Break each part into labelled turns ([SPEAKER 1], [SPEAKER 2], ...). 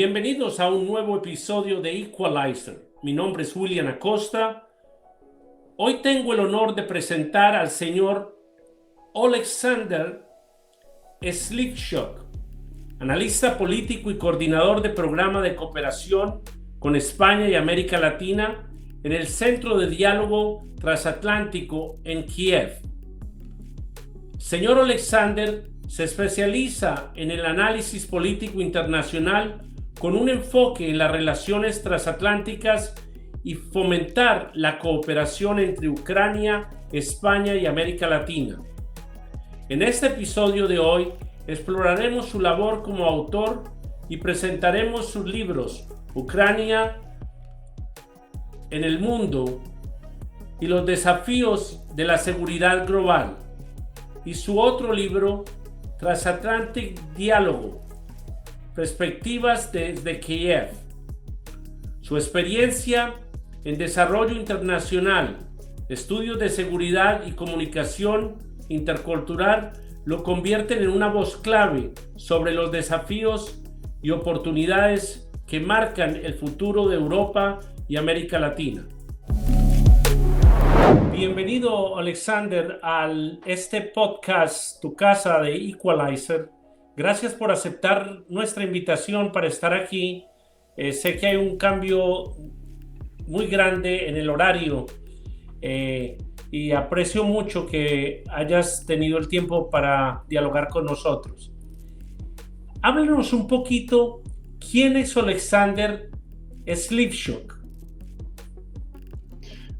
[SPEAKER 1] Bienvenidos a un nuevo episodio de Equalizer. Mi nombre es William Acosta. Hoy tengo el honor de presentar al señor Oleksandr Slivchuk, analista político y coordinador de programa de cooperación con España y América Latina en el Centro de Diálogo Transatlántico en Kiev. Señor Oleksandr se especializa en el análisis político internacional con un enfoque en las relaciones transatlánticas y fomentar la cooperación entre Ucrania, España y América Latina. En este episodio de hoy exploraremos su labor como autor y presentaremos sus libros Ucrania en el mundo y los desafíos de la seguridad global, y su otro libro Transatlantic Diálogo, Perspectivas desde Kiev. Su experiencia en desarrollo internacional, estudios de seguridad y comunicación intercultural lo convierten en una voz clave sobre los desafíos y oportunidades que marcan el futuro de Europa y América Latina. Bienvenido, Oleksandr, a este podcast, Tu Casa de Equalizer. Gracias por aceptar nuestra invitación para estar aquí. Sé que hay un cambio muy grande en el horario y aprecio mucho que hayas tenido el tiempo para dialogar con nosotros. Háblanos un poquito, ¿quién es Oleksandr Slivchuk?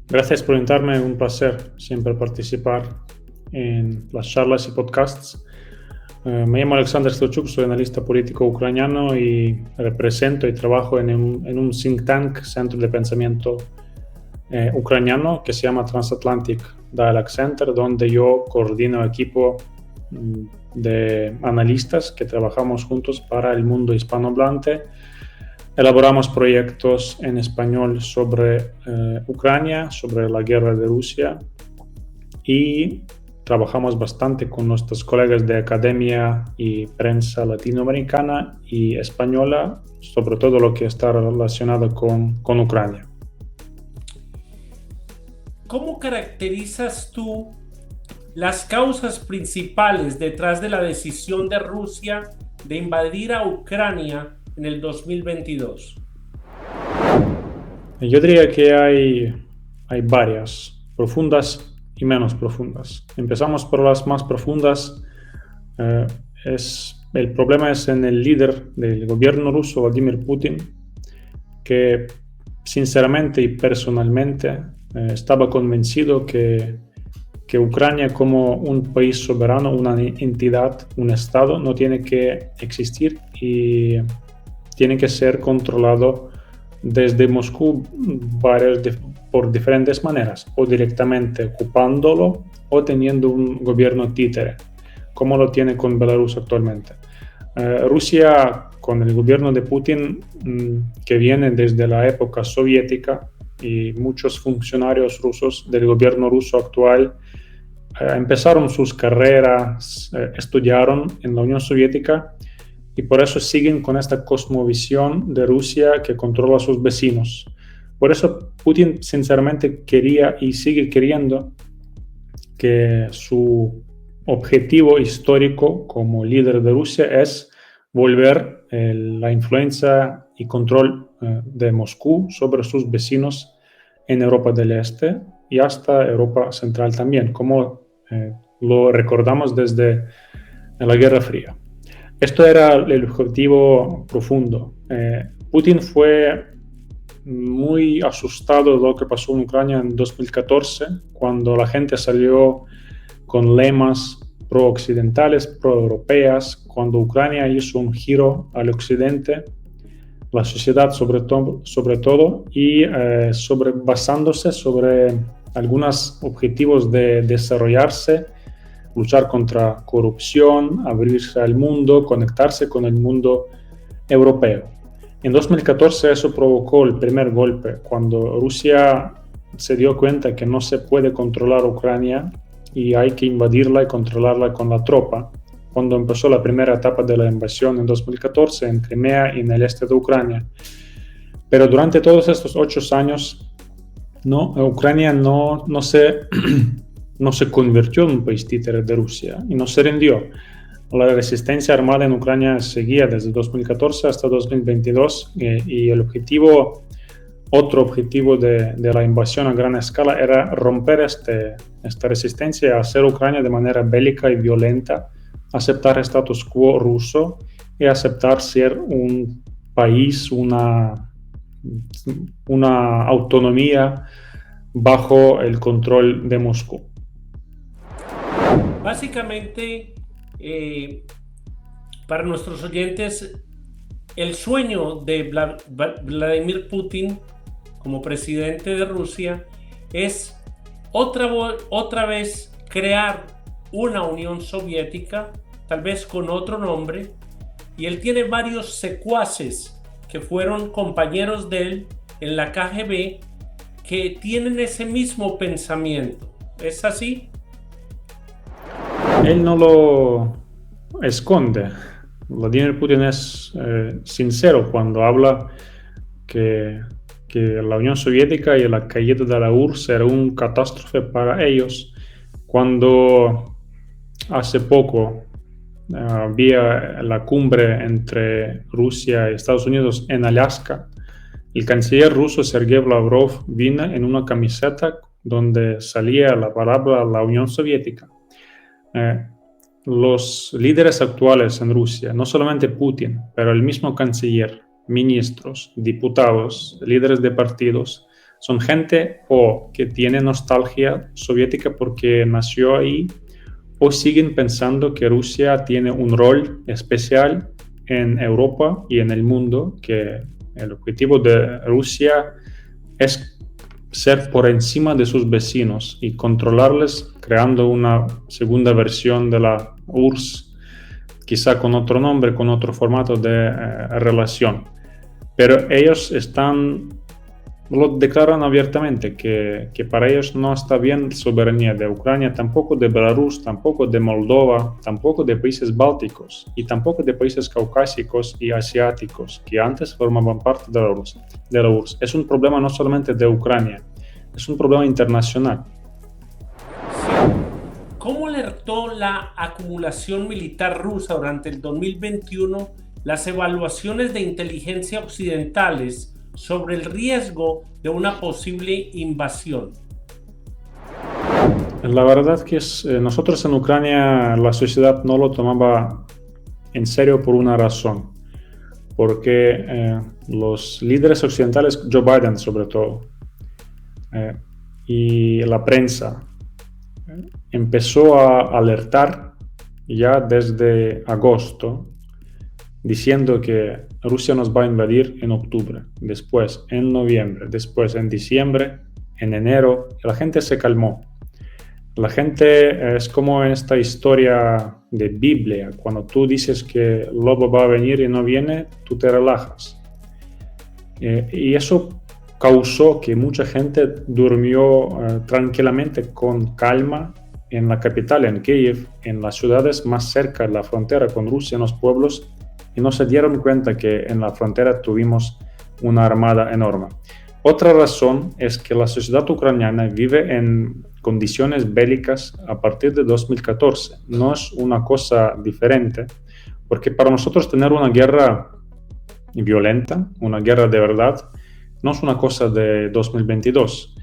[SPEAKER 2] Gracias por invitarme, un placer siempre participar en las charlas y podcasts. Me llamo Oleksandr Slivchuk, soy analista político ucraniano y represento y trabajo en un think tank, centro de pensamiento ucraniano que se llama Transatlantic Dialogue Center, donde yo coordino equipo de analistas que trabajamos juntos para el mundo hispanohablante. Elaboramos proyectos en español sobre Ucrania, sobre la guerra de Rusia, y trabajamos bastante con nuestros colegas de academia y prensa latinoamericana y española, sobre todo lo que está relacionado con Ucrania.
[SPEAKER 1] ¿Cómo caracterizas tú las causas principales detrás de la decisión de Rusia de invadir a Ucrania en el 2022?
[SPEAKER 2] Yo diría que hay varias, profundas y menos profundas. Empezamos por las más profundas. El problema es en el líder del gobierno ruso, Vladimir Putin, que sinceramente y personalmente estaba convencido que Ucrania como un país soberano, una entidad, un estado, no tiene que existir y tiene que ser controlado desde Moscú por diferentes maneras, o directamente ocupándolo o teniendo un gobierno títere, como lo tiene con Belarus actualmente. Rusia, con el gobierno de Putin, que viene desde la época soviética, y muchos funcionarios rusos del gobierno ruso actual empezaron sus carreras, estudiaron en la Unión Soviética, y por eso siguen con esta cosmovisión de Rusia que controla a sus vecinos. Por eso Putin sinceramente quería y sigue queriendo que su objetivo histórico como líder de Rusia es volver la influencia y control de Moscú sobre sus vecinos en Europa del Este y hasta Europa Central también, como lo recordamos desde la Guerra Fría. Esto era el objetivo profundo. Putin fue muy asustado de lo que pasó en Ucrania en 2014, cuando la gente salió con lemas pro-occidentales, pro-europeas, cuando Ucrania hizo un giro al occidente, la sociedad sobre todo, y basándose sobre algunos objetivos de desarrollarse, luchar contra corrupción, abrirse al mundo, conectarse con el mundo europeo. En 2014 eso provocó el primer golpe, cuando Rusia se dio cuenta que no se puede controlar Ucrania y hay que invadirla y controlarla con la tropa. cuando empezó la primera etapa de la invasión en 2014 en Crimea y en el este de Ucrania. Pero durante todos estos 8 años, Ucrania no se convirtió en un país títere de Rusia y no se rindió. La resistencia armada en Ucrania seguía desde 2014 hasta 2022 y otro objetivo de la invasión a gran escala era romper esta resistencia y hacer Ucrania de manera bélica y violenta, aceptar el status quo ruso y aceptar ser un país, una autonomía bajo el control de Moscú.
[SPEAKER 1] Básicamente, para nuestros oyentes, el sueño de Vladimir Putin como presidente de Rusia es otra vez crear una Unión Soviética, tal vez con otro nombre, y él tiene varios secuaces que fueron compañeros de él en la KGB que tienen ese mismo pensamiento. ¿Es así?
[SPEAKER 2] Él no lo esconde. Vladimir Putin es sincero cuando habla que la Unión Soviética y la caída de la URSS era una catástrofe para ellos. Cuando hace poco había la cumbre entre Rusia y Estados Unidos en Alaska, el canciller ruso Sergei Lavrov vino en una camiseta donde salía la palabra la Unión Soviética. Los líderes actuales en Rusia, no solamente Putin, pero el mismo canciller, ministros, diputados, líderes de partidos, son gente o que tiene nostalgia soviética porque nació ahí, o siguen pensando que Rusia tiene un rol especial en Europa y en el mundo, que el objetivo de Rusia es ser por encima de sus vecinos y controlarles, creando una segunda versión de la URSS, quizá con otro nombre, con otro formato de relación. Pero ellos lo declaran abiertamente, que para ellos no está bien soberanía de Ucrania, tampoco de Belarus, tampoco de Moldova, tampoco de países bálticos y tampoco de países caucásicos y asiáticos que antes formaban parte de la URSS. Es un problema no solamente de Ucrania, es un problema internacional.
[SPEAKER 1] ¿Cómo alertó la acumulación militar rusa durante el 2021 las evaluaciones de inteligencia occidentales sobre el riesgo de una posible invasión?
[SPEAKER 2] La verdad que nosotros en Ucrania la sociedad no lo tomaba en serio por una razón, porque los líderes occidentales, Joe Biden sobre todo, y la prensa empezó a alertar ya desde agosto, diciendo que Rusia nos va a invadir en octubre, después en noviembre, después en diciembre, en enero, y la gente se calmó. La gente es como en esta historia de Biblia, cuando tú dices que el lobo va a venir y no viene, tú te relajas. Y eso causó que mucha gente durmió tranquilamente, con calma, en la capital, en Kiev, en las ciudades más cerca de la frontera con Rusia, en los pueblos, y no se dieron cuenta que en la frontera tuvimos una armada enorme. Otra razón es que la sociedad ucraniana vive en condiciones bélicas a partir de 2014. No es una cosa diferente, porque para nosotros tener una guerra violenta, una guerra de verdad, no es una cosa de 2022.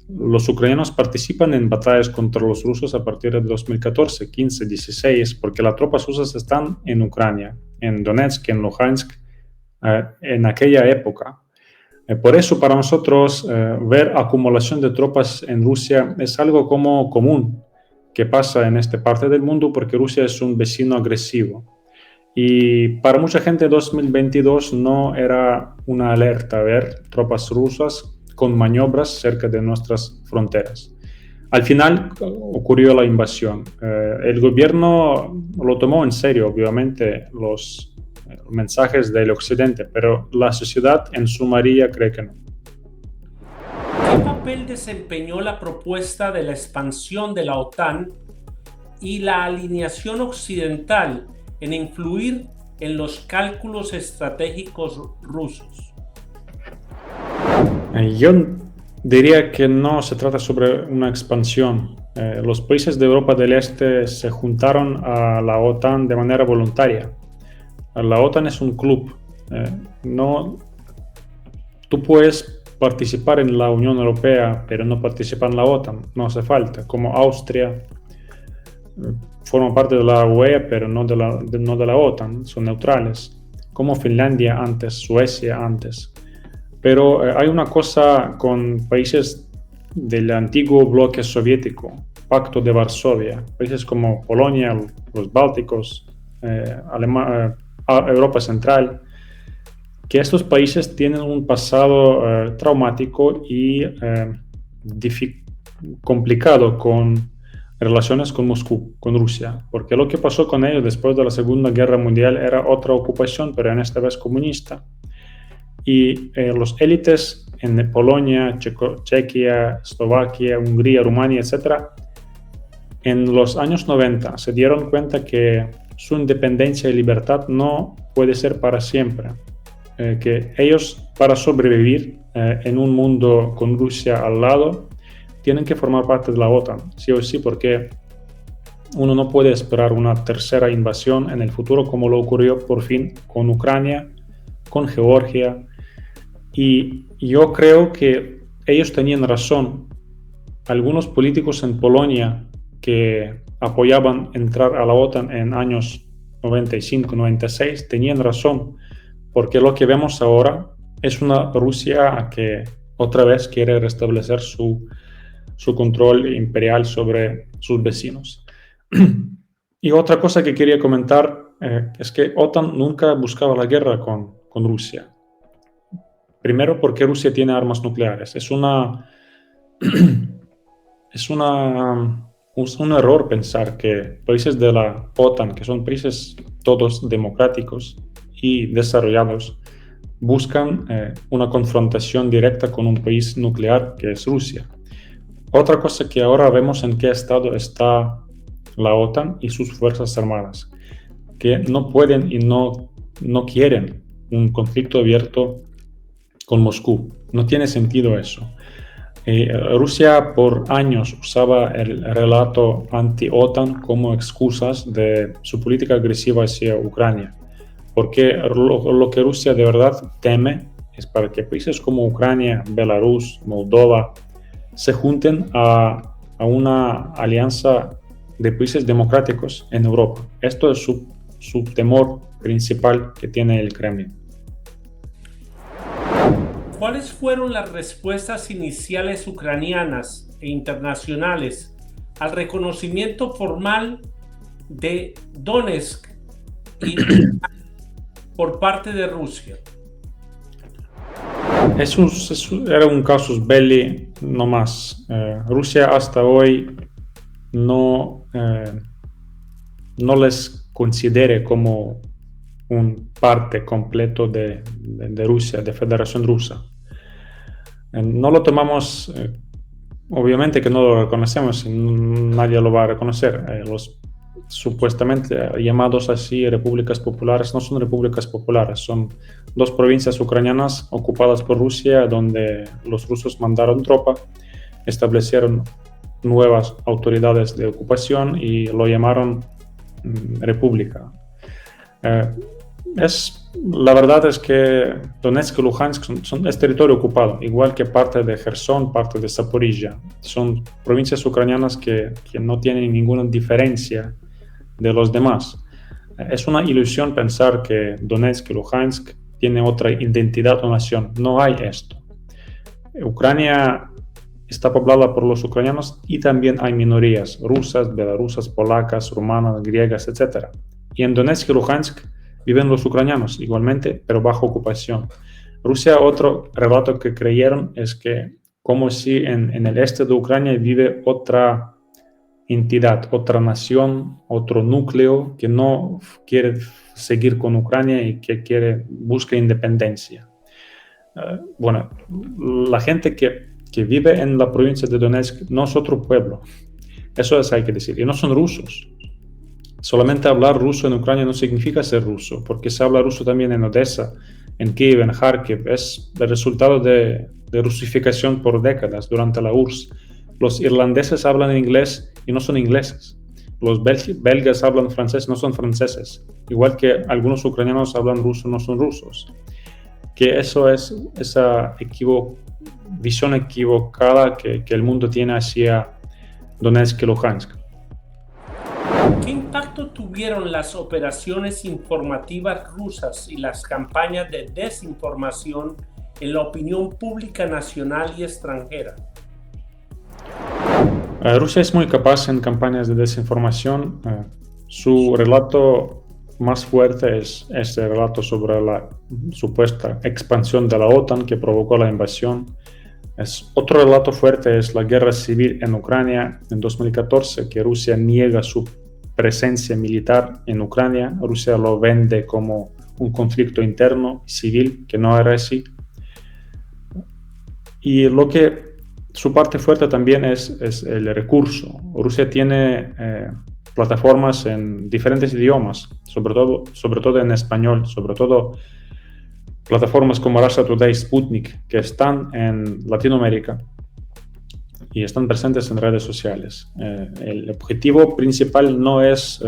[SPEAKER 2] Los ucranianos participan en batallas contra los rusos a partir de 2014, 15, 16, porque las tropas rusas están en Ucrania, en Donetsk, en Luhansk, en aquella época. Por eso para nosotros ver acumulación de tropas en Rusia es algo como común que pasa en esta parte del mundo, porque Rusia es un vecino agresivo. Y para mucha gente 2022 no era una alerta ver tropas rusas con maniobras cerca de nuestras fronteras. Al final ocurrió la invasión. El gobierno lo tomó en serio, obviamente, los mensajes del occidente, pero la sociedad en su mayoría cree que no.
[SPEAKER 1] ¿Qué papel desempeñó la propuesta de la expansión de la OTAN y la alineación occidental en influir en los cálculos estratégicos rusos?
[SPEAKER 2] Yo diría que no se trata sobre una expansión. Los países de Europa del Este se juntaron a la OTAN de manera voluntaria. La OTAN es un club. No, tú puedes participar en la Unión Europea, pero no participar en la OTAN. No hace falta. Como Austria forma parte de la UE, pero no de la OTAN. Son neutrales. Como Finlandia antes, Suecia antes. Pero hay una cosa con países del antiguo bloque soviético, Pacto de Varsovia, países como Polonia, los Bálticos, Europa Central, que estos países tienen un pasado traumático y complicado con relaciones con Moscú, con Rusia, porque lo que pasó con ellos después de la Segunda Guerra Mundial era otra ocupación, pero en esta vez comunista. Y los élites en Polonia, Chequia, Eslovaquia, Hungría, Rumania, etc., en los años 90 se dieron cuenta que su independencia y libertad no puede ser para siempre, que ellos para sobrevivir en un mundo con Rusia al lado tienen que formar parte de la OTAN, sí o sí, porque uno no puede esperar una tercera invasión en el futuro como lo ocurrió por fin con Ucrania, con Georgia. Y yo creo que ellos tenían razón. Algunos políticos en Polonia que apoyaban entrar a la OTAN en años 95, 96 tenían razón, porque lo que vemos ahora es una Rusia que otra vez quiere restablecer su control imperial sobre sus vecinos. Y otra cosa que quería comentar es que OTAN nunca buscaba la guerra con Rusia. Primero porque Rusia tiene armas nucleares. Es un error pensar que países de la OTAN, que son países todos democráticos y desarrollados, buscan una confrontación directa con un país nuclear que es Rusia. Otra cosa que ahora vemos en qué estado está la OTAN y sus fuerzas armadas, que no pueden y no quieren un conflicto abierto con Moscú. No tiene sentido eso. Rusia por años usaba el relato anti-OTAN como excusas de su política agresiva hacia Ucrania, porque lo que Rusia de verdad teme es para que países como Ucrania, Belarus, Moldova se junten a una alianza de países democráticos en Europa. Esto es su temor principal que tiene el Kremlin.
[SPEAKER 1] ¿Cuáles fueron las respuestas iniciales ucranianas e internacionales al reconocimiento formal de Donetsk y por parte de Rusia?
[SPEAKER 2] Era un casus belli no más. Rusia hasta hoy no les considere como un parte completo de Rusia, de Federación Rusa. No lo tomamos, obviamente que no lo reconocemos, nadie lo va a reconocer. Los supuestamente llamados así repúblicas populares no son repúblicas populares, son dos provincias ucranianas ocupadas por Rusia donde los rusos mandaron tropa, establecieron nuevas autoridades de ocupación y lo llamaron república. La verdad es que Donetsk y Luhansk es territorio ocupado, igual que parte de Gerson, parte de Zaporizhia. Son provincias ucranianas que no tienen ninguna diferencia de los demás. Es una ilusión pensar que Donetsk y Luhansk tienen otra identidad o nación. No hay esto. Ucrania está poblada por los ucranianos y también hay minorías rusas, belarusas, polacas, rumanas, griegas, etc. Y en Donetsk y Luhansk viven los ucranianos igualmente, pero bajo ocupación. Rusia, otro relato que creyeron es que como si en el este de Ucrania vive otra entidad, otra nación, otro núcleo que no quiere seguir con Ucrania y que busca independencia. Bueno, la gente que vive en la provincia de Donetsk no es otro pueblo. Eso hay que decir. Y no son rusos. Solamente hablar ruso en Ucrania no significa ser ruso, porque se habla ruso también en Odessa, en Kiev, en Kharkiv. Es el resultado de rusificación por décadas durante la URSS. Los irlandeses hablan inglés y no son ingleses. Los belgas hablan francés, no son franceses. Igual que algunos ucranianos hablan ruso, no son rusos. Que eso es esa visión equivocada que el mundo tiene hacia Donetsk y Luhansk.
[SPEAKER 1] ¿Qué impacto tuvieron las operaciones informativas rusas y las campañas de desinformación en la opinión pública nacional y extranjera?
[SPEAKER 2] Rusia es muy capaz en campañas de desinformación. Su relato más fuerte es este relato sobre la supuesta expansión de la OTAN que provocó la invasión. Otro relato fuerte es la guerra civil en Ucrania en 2014, que Rusia niega su presencia militar en Ucrania. Rusia lo vende como un conflicto interno civil, que no era así. Y su parte fuerte también es el recurso. Rusia tiene plataformas en diferentes idiomas, sobre todo en español, sobre todo plataformas como Russia Today, Sputnik, que están en Latinoamérica y están presentes en redes sociales. El objetivo principal no es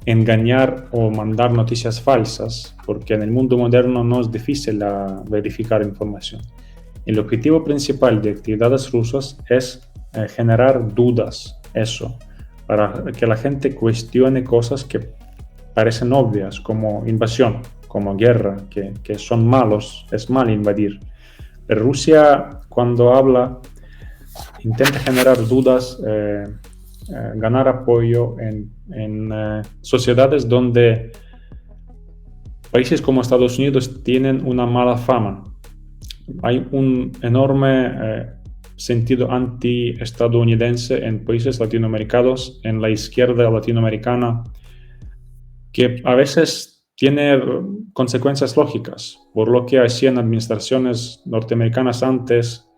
[SPEAKER 2] engañar o mandar noticias falsas, porque en el mundo moderno no es difícil verificar información. El objetivo principal de actividades rusas es generar dudas, para que la gente cuestione cosas que parecen obvias, como invasión, como guerra, que son malos, es mal invadir. Pero Rusia, cuando habla, intenta generar dudas, ganar apoyo en sociedades donde países como Estados Unidos tienen una mala fama. Hay un enorme sentido anti-estadounidense en países latinoamericanos, en la izquierda latinoamericana, que a veces tiene consecuencias lógicas, por lo que hacían administraciones norteamericanas antes,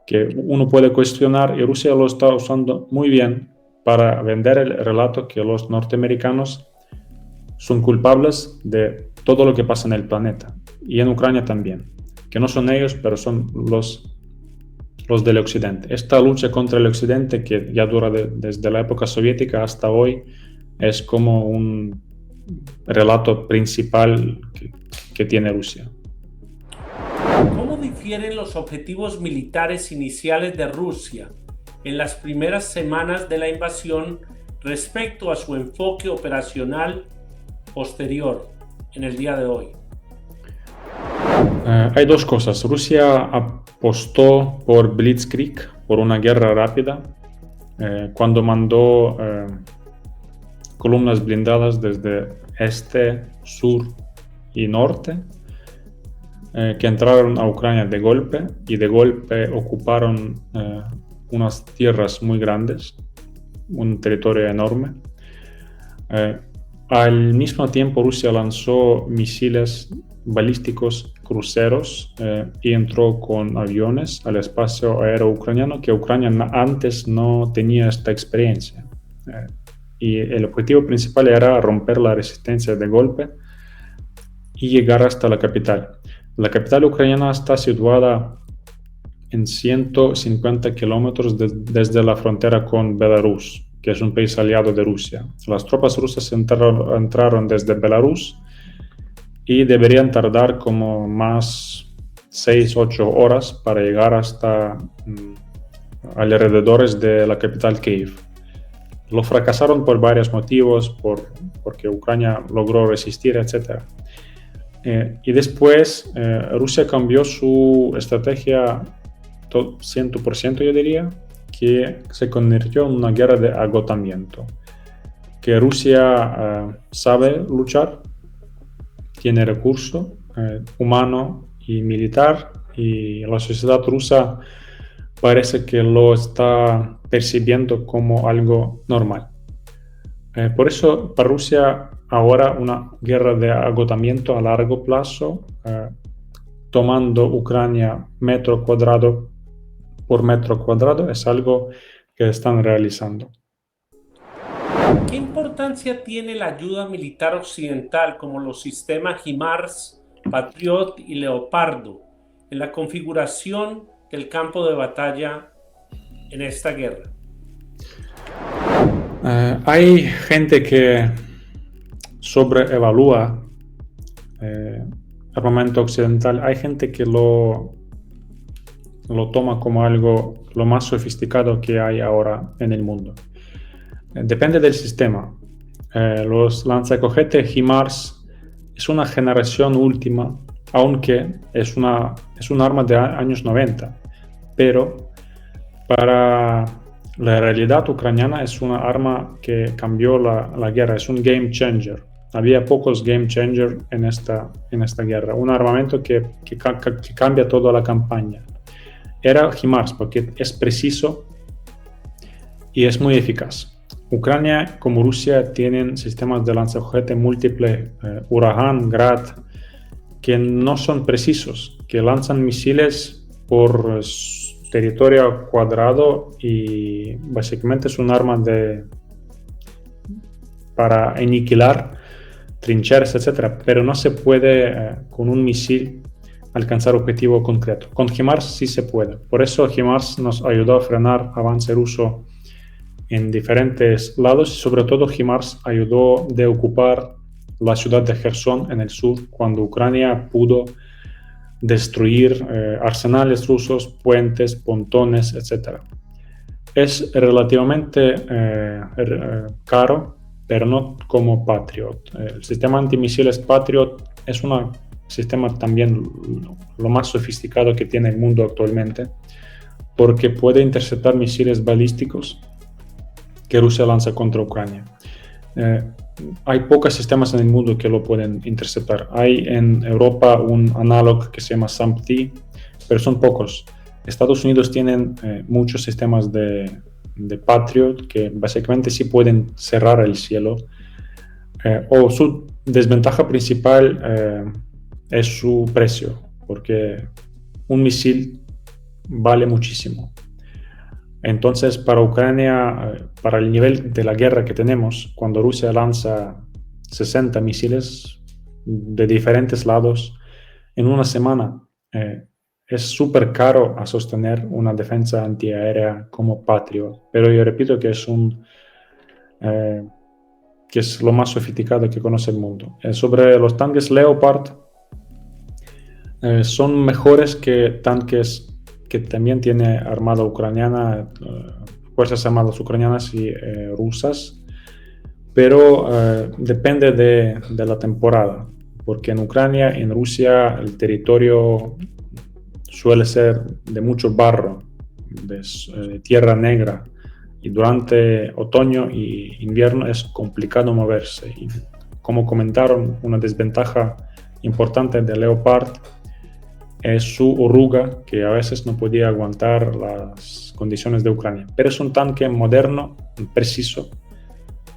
[SPEAKER 2] que uno puede cuestionar, y Rusia lo está usando muy bien para vender el relato que los norteamericanos son culpables de todo lo que pasa en el planeta, y en Ucrania también, que no son ellos, pero son los del occidente. Esta lucha contra el occidente, que ya dura desde la época soviética hasta hoy, es como un relato principal que tiene Rusia.
[SPEAKER 1] ¿Cómo difieren los objetivos militares iniciales de Rusia en las primeras semanas de la invasión respecto a su enfoque operacional posterior en el día de hoy?
[SPEAKER 2] Hay dos cosas. Rusia apostó por Blitzkrieg, por una guerra rápida, cuando mandó columnas blindadas desde este, sur y norte, que entraron a Ucrania de golpe y de golpe ocuparon unas tierras muy grandes, un territorio enorme. Al mismo tiempo, Rusia lanzó misiles balísticos cruceros y entró con aviones al espacio aéreo ucraniano, que Ucrania antes no tenía esta experiencia. Y el objetivo principal era romper la resistencia de golpe y llegar hasta la capital. La capital ucraniana está situada en 150 kilómetros desde la frontera con Belarus, que es un país aliado de Rusia. Las tropas rusas entraron desde Belarus y deberían tardar como más 6-8 horas para llegar hasta alrededores de la capital Kiev. Lo fracasaron por varios motivos, porque Ucrania logró resistir, etc. Y después Rusia cambió su estrategia 100%, yo diría, que se convirtió en una guerra de agotamiento. Que Rusia sabe luchar, tiene recurso humano y militar, y la sociedad rusa parece que lo está percibiendo como algo normal. Por eso, para Rusia, ahora una guerra de agotamiento a largo plazo, tomando Ucrania metro cuadrado por metro cuadrado, es algo que están realizando.
[SPEAKER 1] ¿Qué importancia tiene la ayuda militar occidental como los sistemas HIMARS, Patriot y Leopardo en la configuración del campo de batalla en esta guerra?
[SPEAKER 2] Hay gente que sobreevalúa armamento occidental. Hay gente que lo toma como algo lo más sofisticado que hay ahora en el mundo. Depende del sistema. Los lanzacohetes HIMARS es una generación última, aunque es un arma de años 90, pero para la realidad ucraniana es una arma que cambió la guerra, es un game changer. Había pocos game changers en esta guerra, un armamento que cambia toda la campaña. Era HIMARS porque es preciso y es muy eficaz. Ucrania como Rusia tienen sistemas de lanzacohete múltiple, Uragan, Grad, que no son precisos, que lanzan misiles por territorio cuadrado y básicamente es un arma para aniquilar trincheras, etc. Pero no se puede con un misil alcanzar objetivo concreto. Con HIMARS sí se puede. Por eso HIMARS nos ayudó a frenar avance ruso en diferentes lados y sobre todo HIMARS ayudó a ocupar la ciudad de Gerson en el sur cuando Ucrania pudo destruir arsenales rusos, puentes, pontones, etc. Es relativamente caro, pero no como Patriot. El sistema antimisiles Patriot es un sistema también lo más sofisticado que tiene el mundo actualmente, porque puede interceptar misiles balísticos que Rusia lanza contra Ucrania. Hay pocos sistemas en el mundo que lo pueden interceptar. Hay en Europa un análogo que se llama SAMP-T, pero son pocos. Estados Unidos tienen muchos sistemas de Patriot que básicamente sí pueden cerrar el cielo. O su desventaja principal es su precio, porque un misil vale muchísimo. Entonces, para Ucrania, para el nivel de la guerra que tenemos, cuando Rusia lanza 60 misiles de diferentes lados en una semana, es súper caro a sostener una defensa antiaérea como Patriot. Pero yo repito que es lo más sofisticado que conoce el mundo. Sobre los tanques Leopard, son mejores que tanques que también tiene armada ucraniana, fuerzas armadas ucranianas y rusas, pero depende de la temporada, porque en Ucrania, en Rusia, el territorio suele ser de mucho barro, de tierra negra, y durante otoño y invierno es complicado moverse. Y como comentaron, una desventaja importante de Leopard es su oruga, que a veces no podía aguantar las condiciones de Ucrania. Pero es un tanque moderno, preciso,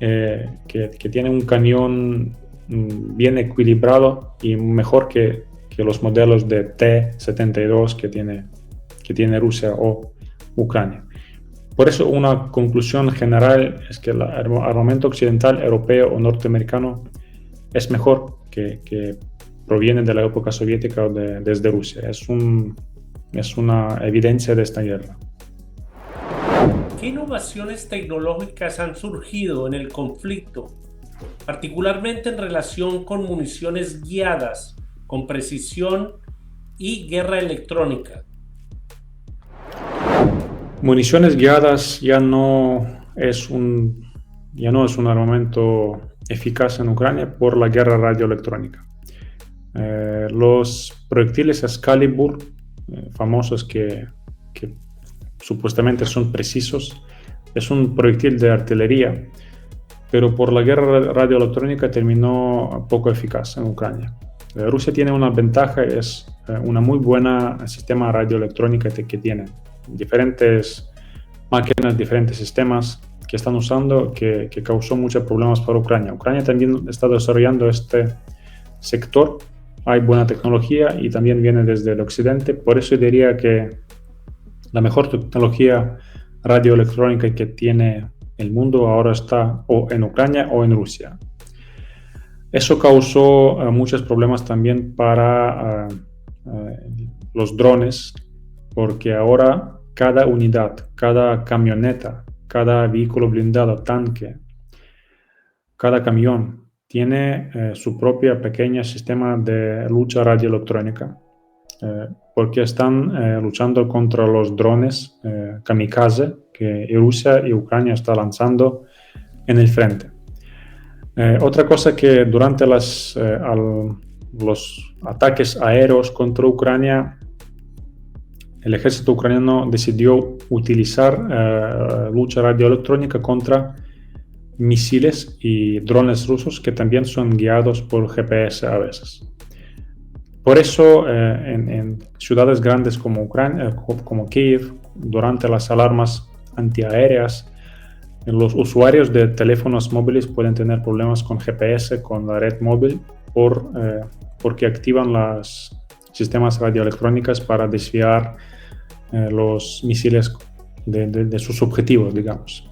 [SPEAKER 2] que tiene un cañón bien equilibrado y mejor que los modelos de T-72 que tiene Rusia o Ucrania. Por eso una conclusión general es que el armamento occidental, europeo o norteamericano es mejor que proviene de la época soviética o desde Rusia. Es una evidencia de esta guerra.
[SPEAKER 1] ¿Qué innovaciones tecnológicas han surgido en el conflicto, particularmente en relación con municiones guiadas, con precisión y guerra electrónica?
[SPEAKER 2] Municiones guiadas ya no es un armamento eficaz en Ucrania por la guerra radioelectrónica. Los proyectiles Excalibur, famosos que supuestamente son precisos, es un proyectil de artillería, pero por la guerra radioelectrónica terminó poco eficaz en Ucrania. Rusia tiene una ventaja, es una muy buena sistema radioelectrónica que tiene. Diferentes máquinas, diferentes sistemas que están usando que causó muchos problemas para Ucrania. Ucrania también está desarrollando este sector. Hay buena tecnología y también viene desde el occidente. Por eso diría que la mejor tecnología radioelectrónica que tiene el mundo ahora está o en Ucrania o en Rusia. Eso causó muchos problemas también para los drones, porque ahora cada unidad, cada camioneta, cada vehículo blindado, tanque, cada camión tiene su propio pequeño sistema de lucha radioelectrónica, porque están luchando contra los drones kamikaze que Rusia y Ucrania están lanzando en el frente. Otra cosa que durante los ataques aéreos contra Ucrania, el ejército ucraniano decidió utilizar lucha radioelectrónica contra misiles y drones rusos que también son guiados por GPS a veces. Por eso, en ciudades grandes como Kiev, durante las alarmas antiaéreas, los usuarios de teléfonos móviles pueden tener problemas con GPS, con la red móvil, porque activan los sistemas radioelectrónicos para desviar los misiles de sus objetivos, digamos.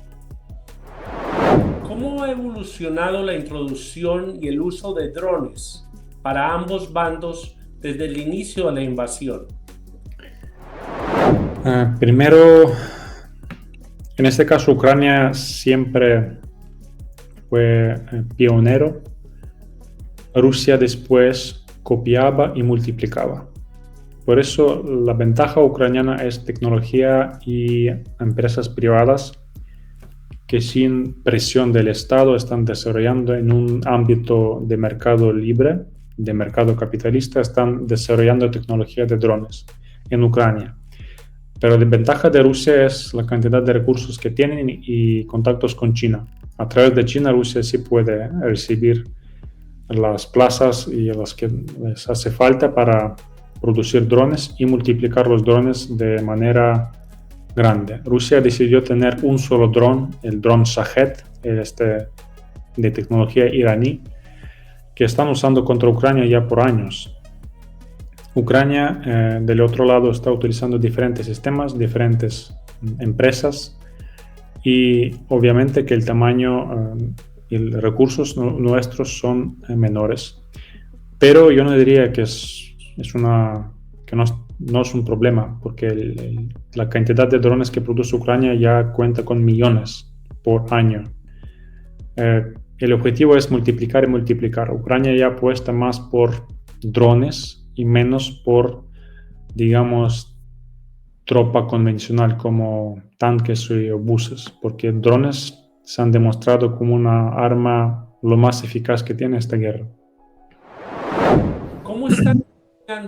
[SPEAKER 1] ¿Cómo ha evolucionado la introducción y el uso de drones para ambos bandos desde el inicio de la invasión?
[SPEAKER 2] Primero, en este caso, Ucrania siempre fue pionero. Rusia después copiaba y multiplicaba. Por eso la ventaja ucraniana es tecnología y empresas privadas que sin presión del Estado están desarrollando en un ámbito de mercado libre, de mercado capitalista, están desarrollando tecnología de drones en Ucrania. Pero la ventaja de Rusia es la cantidad de recursos que tienen y contactos con China. A través de China, Rusia sí puede recibir las plazas y las que les hace falta para producir drones y multiplicar los drones de manera grande. Rusia decidió tener un solo dron, el dron Shahed, de tecnología iraní, que están usando contra Ucrania ya por años. Ucrania, del otro lado, está utilizando diferentes sistemas, diferentes empresas, y obviamente que el tamaño y los recursos nuestros son menores. Pero yo no diría que no es un problema, porque la cantidad de drones que produce Ucrania ya cuenta con millones por año. El objetivo es multiplicar y multiplicar. Ucrania ya apuesta más por drones y menos por, digamos, tropa convencional como tanques y obuses, porque drones se han demostrado como una arma lo más eficaz que tiene esta guerra.
[SPEAKER 1] ¿Cómo están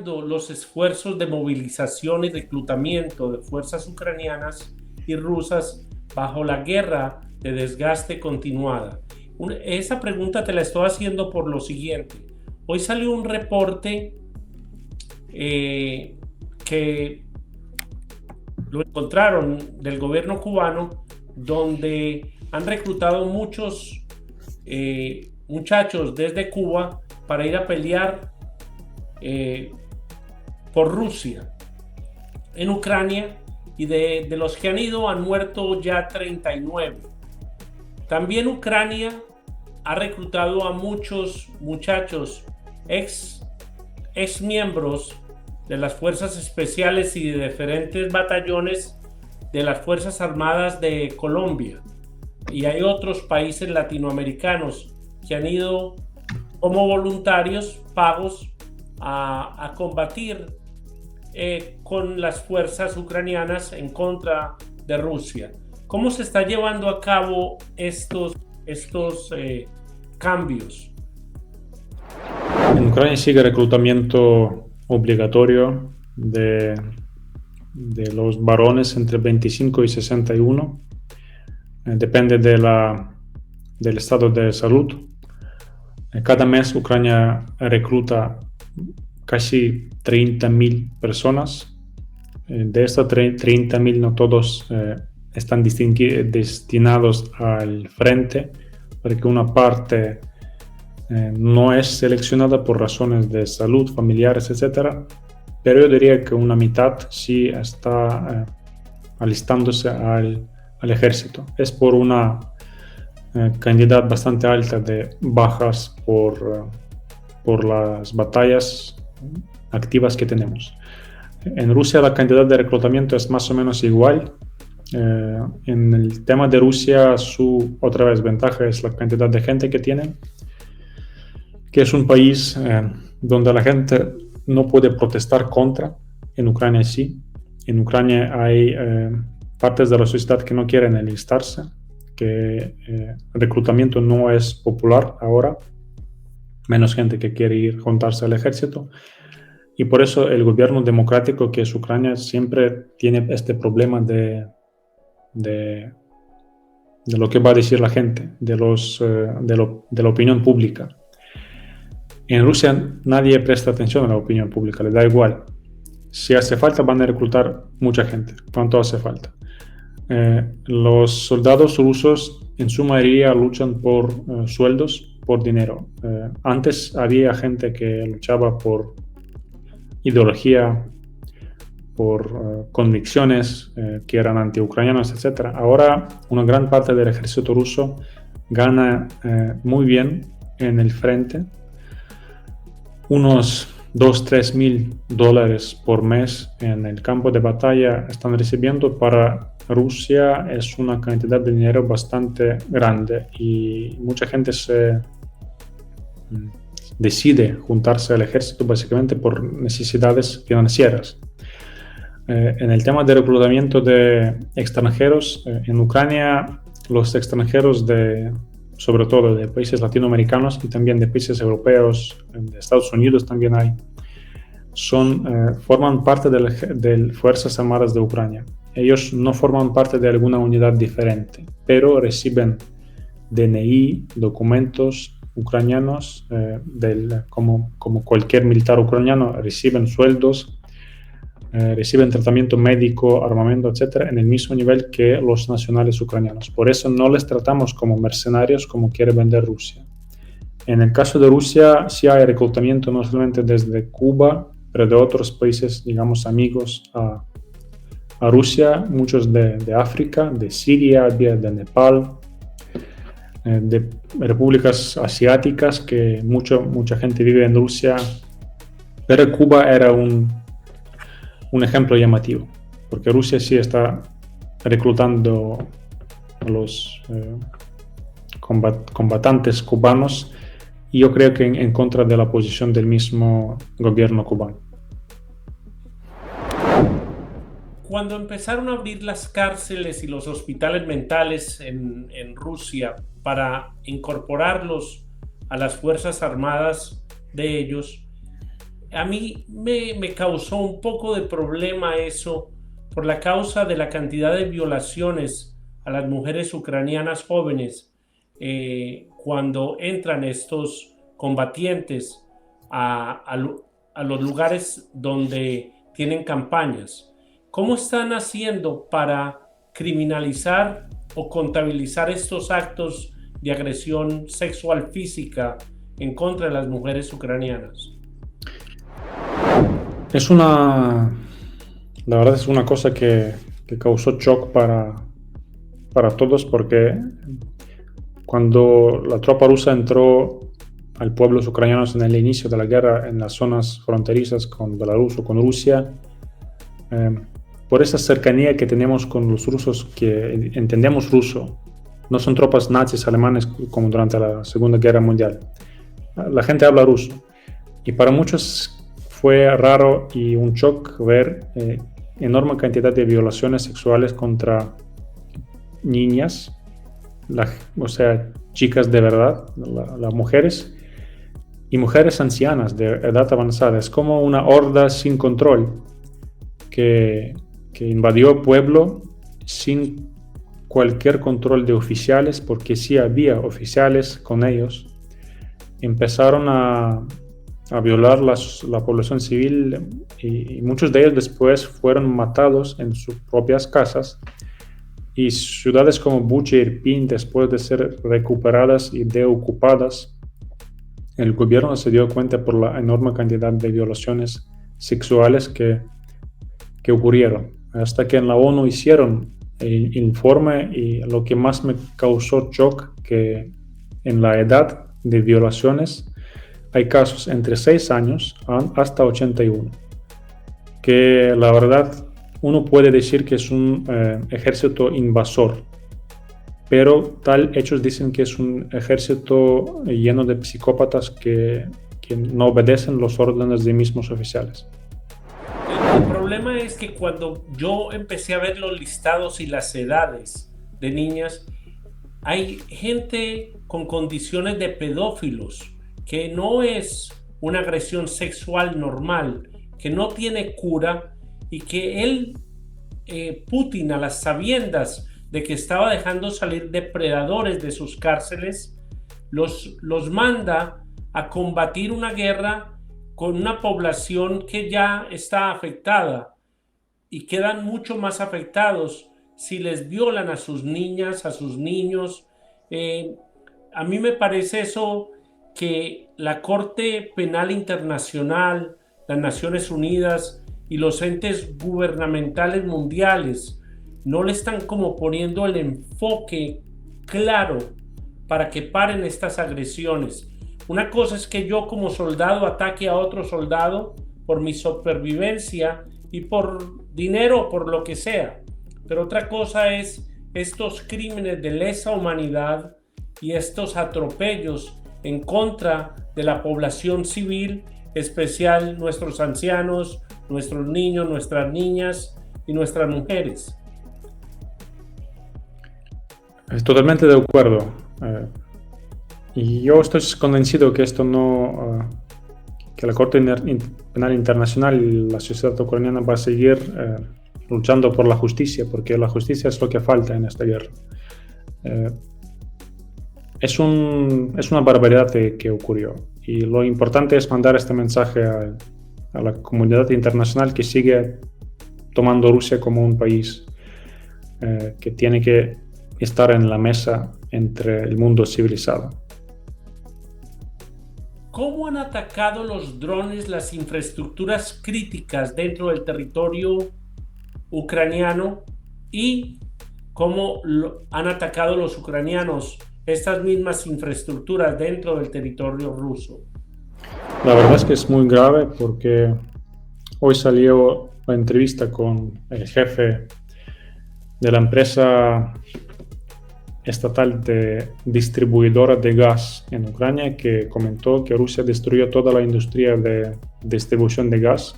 [SPEAKER 1] los esfuerzos de movilización y reclutamiento de fuerzas ucranianas y rusas bajo la guerra de desgaste continuada? Esa pregunta te la estoy haciendo por lo siguiente. Hoy salió un reporte que lo encontraron del gobierno cubano, donde han reclutado muchos muchachos desde Cuba para ir a pelear por Rusia en Ucrania, y de los que han ido han muerto ya 39. También Ucrania ha reclutado a muchos muchachos ex miembros de las fuerzas especiales y de diferentes batallones de las Fuerzas Armadas de Colombia, y hay otros países latinoamericanos que han ido como voluntarios pagos a combatir con las fuerzas ucranianas en contra de Rusia. ¿Cómo se está llevando a cabo estos cambios?
[SPEAKER 2] En Ucrania sigue reclutamiento obligatorio de los varones entre 25 y 61. Depende del estado de salud. Cada mes Ucrania recluta casi 30.000 personas. De estas 30.000 no todos están destinados al frente, porque una parte no es seleccionada por razones de salud, familiares, etc. Pero yo diría que una mitad sí está alistándose al al ejército. Es por una cantidad bastante alta de bajas por las batallas activas que tenemos. En Rusia la cantidad de reclutamiento es más o menos igual. En el tema de Rusia, su otra vez ventaja es la cantidad de gente que tienen, que es un país donde la gente no puede protestar contra. En Ucrania sí. En Ucrania hay partes de la sociedad que no quieren enlistarse, que el reclutamiento no es popular ahora, menos gente que quiere ir a juntarse al ejército. Y por eso el gobierno democrático que es Ucrania siempre tiene este problema de lo que va a decir la gente, de la opinión pública. En Rusia nadie presta atención a la opinión pública, le da igual. Si hace falta van a reclutar mucha gente, cuánto hace falta. Los soldados rusos en su mayoría luchan por sueldos, por dinero. Antes había gente que luchaba por ideología, por convicciones que eran anti-ucranianas, etc. Ahora una gran parte del ejército ruso gana muy bien en el frente, unos 2-3 mil dólares por mes en el campo de batalla están recibiendo. Para Rusia es una cantidad de dinero bastante grande y mucha gente se decide juntarse al ejército básicamente por necesidades financieras. En el tema de reclutamiento de extranjeros, en Ucrania los extranjeros sobre todo de países latinoamericanos y también de países europeos, de Estados Unidos también hay, forman parte de Fuerzas Armadas de Ucrania. Ellos no forman parte de alguna unidad diferente, pero reciben DNI, documentos ucranianos, como cualquier militar ucraniano, reciben sueldos, reciben tratamiento médico, armamento, etc., en el mismo nivel que los nacionales ucranianos. Por eso no les tratamos como mercenarios como quiere vender Rusia. En el caso de Rusia sí hay reclutamiento no solamente desde Cuba, pero de otros países, digamos, amigos a Rusia, muchos de África, de Siria, de Nepal, de repúblicas asiáticas, que mucha gente vive en Rusia, pero Cuba era un ejemplo llamativo, porque Rusia sí está reclutando a los combatantes cubanos, y yo creo que en contra de la posición del mismo gobierno cubano.
[SPEAKER 1] Cuando empezaron a abrir las cárceles y los hospitales mentales en Rusia para incorporarlos a las Fuerzas Armadas de ellos, a mí me causó un poco de problema eso por la causa de la cantidad de violaciones a las mujeres ucranianas jóvenes cuando entran estos combatientes a los lugares donde tienen campañas. ¿Cómo están haciendo para criminalizar o contabilizar estos actos de agresión sexual física en contra de las mujeres ucranianas?
[SPEAKER 2] La verdad es una cosa que causó shock para todos, porque cuando la tropa rusa entró al pueblos ucranianos en el inicio de la guerra en las zonas fronterizas con Belarus o con Rusia, por esa cercanía que tenemos con los rusos, que entendemos ruso, no son tropas nazis alemanes como durante la Segunda Guerra Mundial. La gente habla ruso y para muchos fue raro y un shock ver enorme cantidad de violaciones sexuales contra niñas, o sea, chicas de verdad, las mujeres, y mujeres ancianas de edad avanzada. Es como una horda sin control que invadió el pueblo sin cualquier control de oficiales, porque sí había oficiales con ellos. Empezaron a violar la población civil y muchos de ellos después fueron matados en sus propias casas, y ciudades como Bucha y Irpin, después de ser recuperadas y deocupadas, el gobierno se dio cuenta por la enorme cantidad de violaciones sexuales que ocurrieron, hasta que en la ONU hicieron informe, y lo que más me causó shock que en la edad de violaciones hay casos entre 6 años hasta 81, que la verdad uno puede decir que es un ejército invasor, pero tal hechos dicen que es un ejército lleno de psicópatas que no obedecen los órdenes de mismos oficiales.
[SPEAKER 1] El problema es que cuando yo empecé a ver los listados y las edades de niñas, hay gente con condiciones de pedófilos, que no es una agresión sexual normal, que no tiene cura, y que Putin, a las sabiendas de que estaba dejando salir depredadores de sus cárceles, los manda a combatir una guerra con una población que ya está afectada, y quedan mucho más afectados si les violan a sus niñas, a sus niños. A mí me parece eso, que la Corte Penal Internacional, las Naciones Unidas y los entes gubernamentales mundiales no le están como poniendo el enfoque claro para que paren estas agresiones. Una cosa es que yo como soldado ataque a otro soldado por mi supervivencia y por dinero o por lo que sea, pero otra cosa es estos crímenes de lesa humanidad y estos atropellos en contra de la población civil, especial nuestros ancianos, nuestros niños, nuestras niñas y nuestras mujeres.
[SPEAKER 2] Totalmente de acuerdo. Y yo estoy convencido que esto que la Corte Penal Internacional y la sociedad ucraniana va a seguir luchando por la justicia, porque la justicia es lo que falta en esta guerra. Es una barbaridad que ocurrió, y lo importante es mandar este mensaje a la comunidad internacional, que sigue tomando Rusia como un país que tiene que estar en la mesa entre el mundo civilizado.
[SPEAKER 1] ¿Cómo han atacado los drones las infraestructuras críticas dentro del territorio ucraniano, y cómo han atacado los ucranianos estas mismas infraestructuras dentro del territorio ruso?
[SPEAKER 2] La verdad es que es muy grave, porque hoy salió la entrevista con el jefe de la empresa estatal de distribuidora de gas en Ucrania, que comentó que Rusia destruyó toda la industria de distribución de gas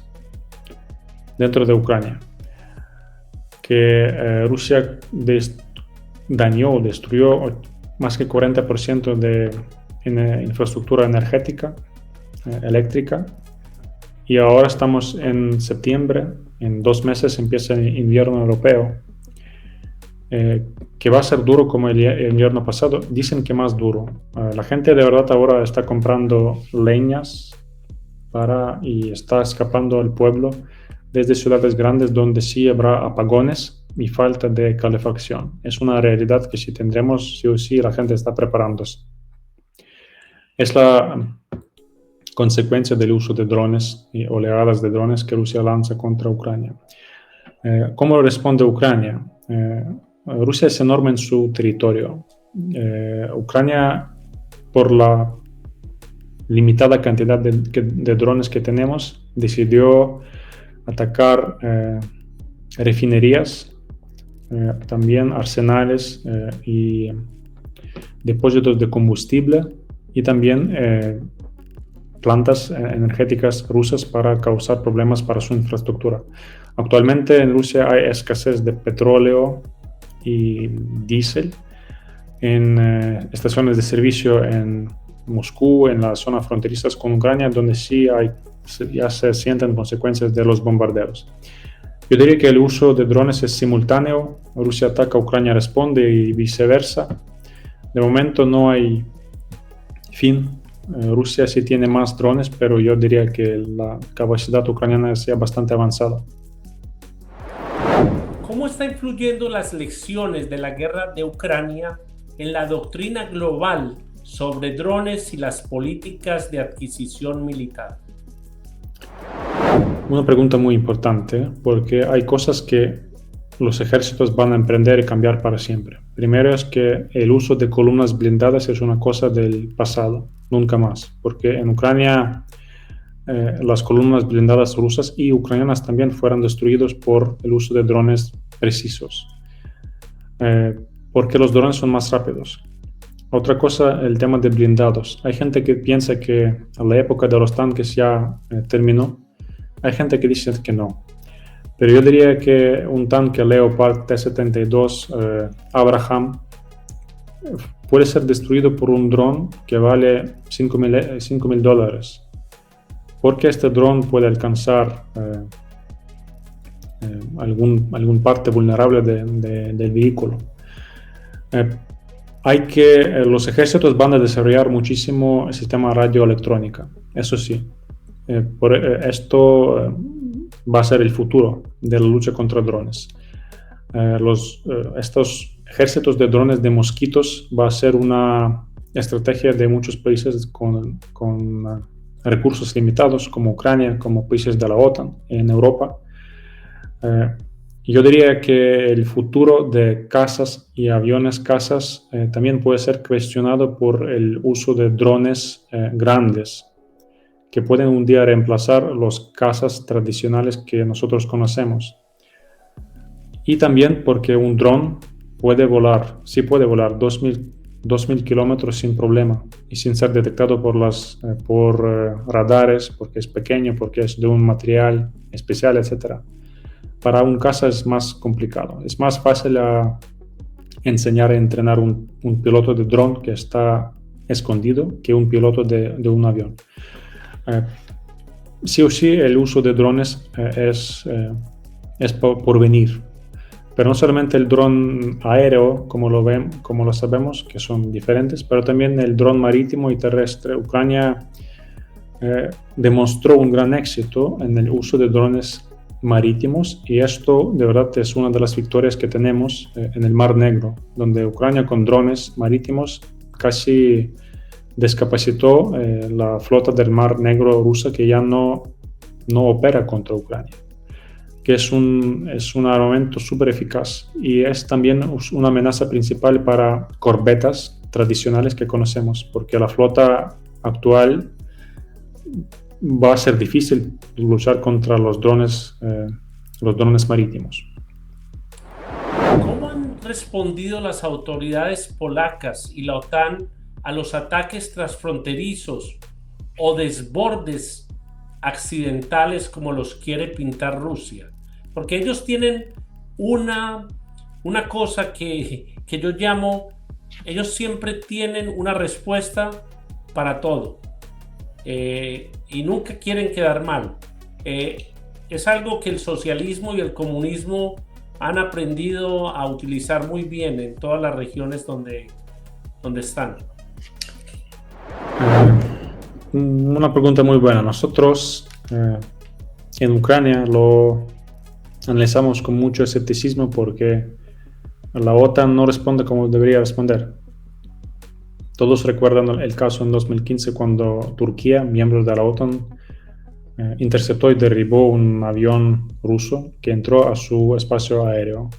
[SPEAKER 2] dentro de Ucrania, que Rusia destruyó más que 40% de infraestructura energética, eléctrica, y ahora estamos en septiembre, en 2 meses empieza el invierno europeo, que va a ser duro como el invierno pasado. Dicen que más duro. La gente de verdad ahora está comprando leñas y está escapando al pueblo desde ciudades grandes, donde sí habrá apagones y falta de calefacción. Es una realidad que si tendremos, sí o sí, la gente está preparándose. Es la consecuencia del uso de drones y oleadas de drones que Rusia lanza contra Ucrania. ¿Cómo responde Ucrania? Rusia es enorme en su territorio. Ucrania, por la limitada cantidad de drones que tenemos, decidió atacar refinerías, también arsenales y depósitos de combustible, y también plantas energéticas rusas para causar problemas para su infraestructura. Actualmente en Rusia hay escasez de petróleo y diésel en estaciones de servicio en Moscú, en las zonas fronterizas con Ucrania, donde sí ya se sienten consecuencias de los bombardeos. Yo diría que el uso de drones es simultáneo. Rusia ataca, Ucrania responde, y viceversa. De momento no hay fin. Rusia sí tiene más drones, pero yo diría que la capacidad ucraniana es ya bastante avanzada.
[SPEAKER 1] ¿Cómo está influyendo las lecciones de la guerra de Ucrania en la doctrina global sobre drones y las políticas de adquisición militar?
[SPEAKER 2] Una pregunta muy importante, porque hay cosas que los ejércitos van a emprender y cambiar para siempre. Primero es que el uso de columnas blindadas es una cosa del pasado, nunca más, porque en Ucrania las columnas blindadas rusas y ucranianas también fueron destruidos por el uso de drones precisos, porque los drones son más rápidos. Otra cosa, el tema de blindados. Hay gente que piensa que la época de los tanques ya terminó. Hay gente que dice que no. Pero yo diría que un tanque Leopard T-72 Abraham puede ser destruido por un dron que vale $5,000. Porque este dron puede alcanzar algún parte vulnerable del vehículo. Los ejércitos van a desarrollar muchísimo el sistema radioelectrónica, eso sí. Esto va a ser el futuro de la lucha contra drones. Estos ejércitos de drones de mosquitos va a ser una estrategia de muchos países con recursos limitados, como Ucrania, como países de la OTAN en Europa. Yo diría que el futuro de cazas y aviones cazas también puede ser cuestionado por el uso de drones grandes que pueden un día reemplazar los cazas tradicionales que nosotros conocemos. Y también porque un dron puede volar, sí puede volar 2.000 kilómetros sin problema y sin ser detectado por radares, porque es pequeño, porque es de un material especial, etc. Para un caza es más complicado. Es más fácil enseñar a entrenar un piloto de dron que está escondido que un piloto de un avión. Sí o sí, el uso de drones es por venir. Pero no solamente el dron aéreo, como lo sabemos, que son diferentes, pero también el dron marítimo y terrestre. Ucrania demostró un gran éxito en el uso de drones marítimos y esto de verdad es una de las victorias que tenemos en el Mar Negro, donde Ucrania con drones marítimos casi descapacitó la flota del Mar Negro rusa que ya no opera contra Ucrania, que es un armamento súper eficaz y es también una amenaza principal para corbetas tradicionales que conocemos, porque la flota actual va a ser difícil luchar contra los drones marítimos.
[SPEAKER 1] ¿Cómo han respondido las autoridades polacas y la OTAN a los ataques transfronterizos o desbordes accidentales como los quiere pintar Rusia? Porque ellos tienen una cosa que yo llamo, ellos siempre tienen una respuesta para todo y nunca quieren quedar mal. Es algo que el socialismo y el comunismo han aprendido a utilizar muy bien en todas las regiones donde están.
[SPEAKER 2] Una pregunta muy buena. Nosotros en Ucrania lo analizamos con mucho escepticismo porque la OTAN no responde como debería responder. Todos recuerdan el caso en 2015 cuando Turquía, miembro de la OTAN, interceptó y derribó un avión ruso que entró a su espacio aéreo.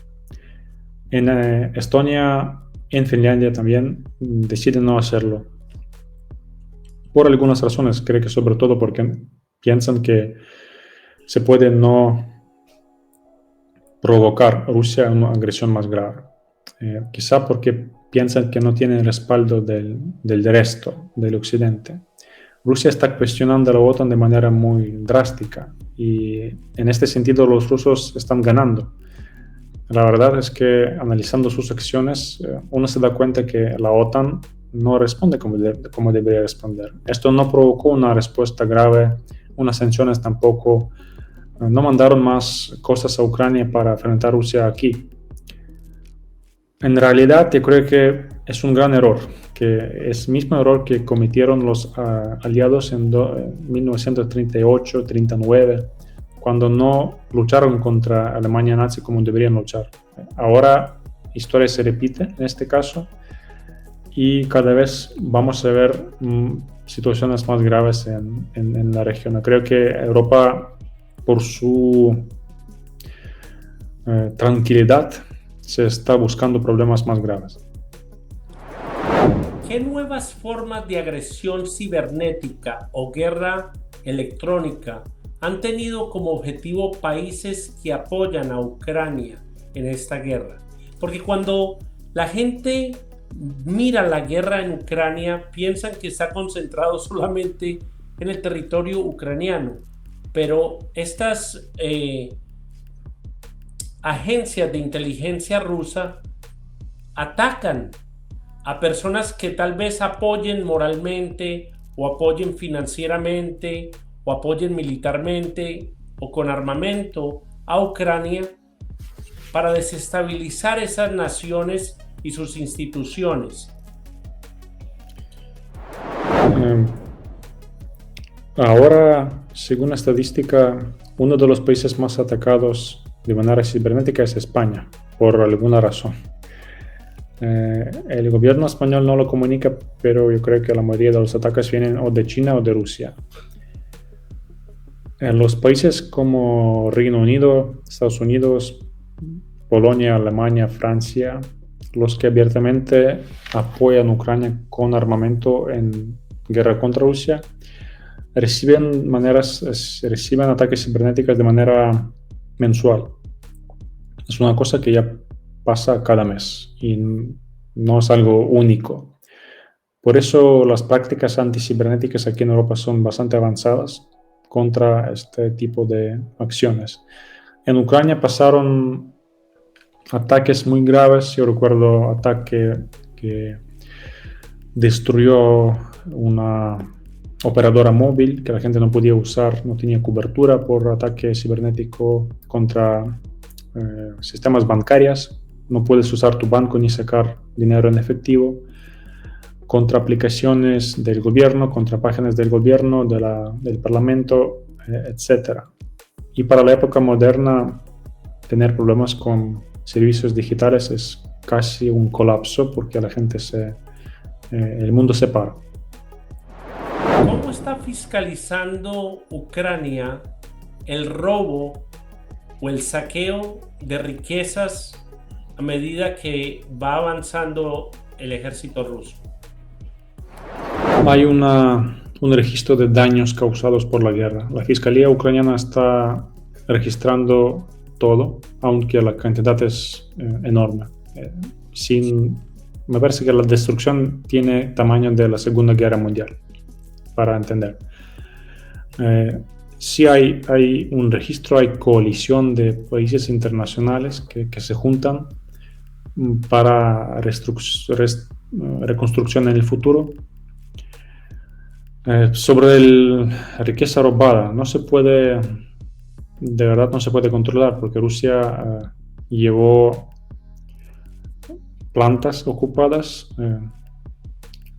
[SPEAKER 2] En Estonia, en Finlandia también deciden no hacerlo. Por algunas razones, creo que sobre todo porque piensan que se puede no provocar Rusia una agresión más grave. Quizá porque piensan que no tienen respaldo del resto, del occidente. Rusia está cuestionando a la OTAN de manera muy drástica y en este sentido los rusos están ganando. La verdad es que analizando sus acciones, uno se da cuenta que la OTAN no responde como debería responder. Esto no provocó una respuesta grave, unas sanciones tampoco, no mandaron más cosas a Ucrania para enfrentar a Rusia aquí. En realidad, yo creo que es un gran error, que es el mismo error que cometieron los aliados en 1938-39, cuando no lucharon contra Alemania nazi como deberían luchar. Ahora, la historia se repite en este caso y cada vez vamos a ver situaciones más graves en la región. Creo que Europa, por su tranquilidad, se está buscando problemas más graves.
[SPEAKER 1] ¿Qué nuevas formas de agresión cibernética o guerra electrónica han tenido como objetivo países que apoyan a Ucrania en esta guerra? Porque cuando la gente mira la guerra en Ucrania, piensan que está concentrado solamente en el territorio ucraniano, pero estas agencias de inteligencia rusa atacan a personas que tal vez apoyen moralmente o apoyen financieramente o apoyen militarmente o con armamento a Ucrania para desestabilizar esas naciones y sus instituciones.
[SPEAKER 2] Ahora, según la estadística, uno de los países más atacados de manera cibernética es España, por alguna razón. El gobierno español no lo comunica, pero yo creo que la mayoría de los ataques vienen o de China o de Rusia. En los países como Reino Unido, Estados Unidos, Polonia, Alemania, Francia, los que abiertamente apoyan a Ucrania con armamento en guerra contra Rusia, reciben ataques cibernéticos de manera mensual. Es una cosa que ya pasa cada mes y no es algo único. Por eso las prácticas anticibernéticas aquí en Europa son bastante avanzadas contra este tipo de acciones. En Ucrania pasaron ataques muy graves. Yo recuerdo ataque que destruyó una operadora móvil que la gente no podía usar, no tenía cobertura por ataque cibernético contra sistemas bancarios. No puedes usar tu banco ni sacar dinero en efectivo, contra aplicaciones del gobierno, contra páginas del gobierno, del parlamento, etc. Y para la época moderna, tener problemas con servicios digitales es casi un colapso porque la gente el mundo se para.
[SPEAKER 1] ¿Cómo está fiscalizando Ucrania el robo o el saqueo de riquezas a medida que va avanzando el ejército ruso?
[SPEAKER 2] Hay un registro de daños causados por la guerra. La Fiscalía ucraniana está registrando todo, aunque la cantidad es enorme. Me parece que la destrucción tiene tamaño de la Segunda Guerra Mundial, para entender. Sí hay un registro, hay coalición de países internacionales que se juntan para reconstrucción en el futuro. Sobre la riqueza robada, de verdad no se puede controlar porque Rusia llevó plantas ocupadas,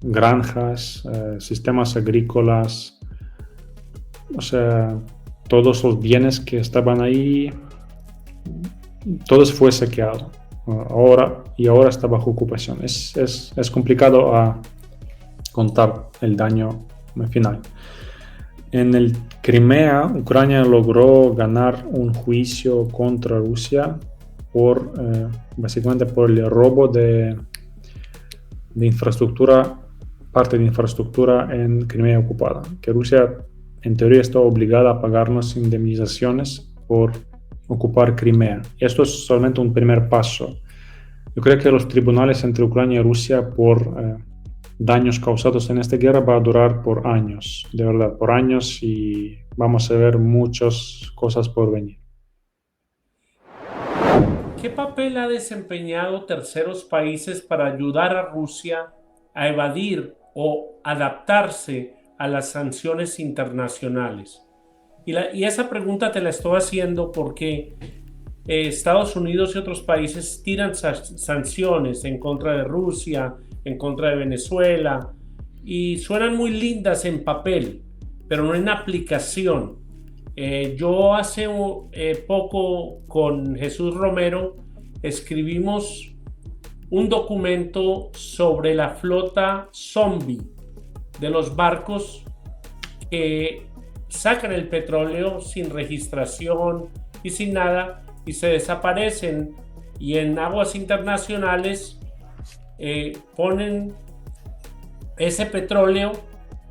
[SPEAKER 2] granjas, sistemas agrícolas, o sea, todos los bienes que estaban ahí, todo fue saqueado. Ahora está bajo ocupación. Es complicado a contar el daño final. En el Crimea, Ucrania logró ganar un juicio contra Rusia básicamente por el robo de infraestructura, parte de infraestructura en Crimea ocupada, que Rusia en teoría está obligada a pagarnos indemnizaciones por ocupar Crimea. Esto es solamente un primer paso. Yo creo que los tribunales entre Ucrania y Rusia por daños causados en esta guerra va a durar por años, de verdad, por años, y vamos a ver muchas cosas por venir.
[SPEAKER 1] ¿Qué papel ha desempeñado terceros países para ayudar a Rusia a evadir o adaptarse a las sanciones internacionales? Y esa pregunta te la estoy haciendo porque Estados Unidos y otros países tiran sanciones en contra de Rusia, en contra de Venezuela, y suenan muy lindas en papel, pero no en aplicación. Yo hace poco con Jesús Romero escribimos un documento sobre la flota zombie de los barcos que sacan el petróleo sin registración y sin nada y se desaparecen, y en aguas internacionales ponen ese petróleo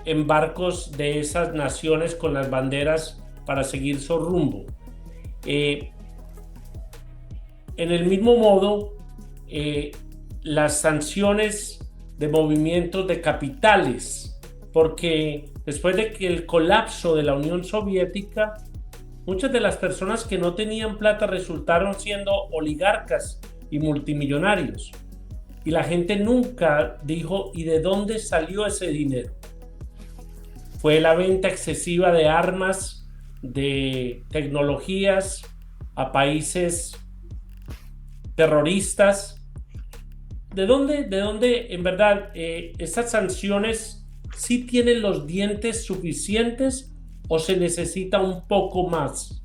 [SPEAKER 1] en barcos de esas naciones con las banderas para seguir su rumbo. En el mismo modo, las sanciones de movimientos de capitales, porque después de que el colapso de la Unión Soviética, muchas de las personas que no tenían plata resultaron siendo oligarcas y multimillonarios. Y la gente nunca dijo, ¿y de dónde salió ese dinero? Fue la venta excesiva de armas, de tecnologías a países terroristas. ¿De dónde en verdad estas sanciones sí tienen los dientes suficientes o se necesita un poco más?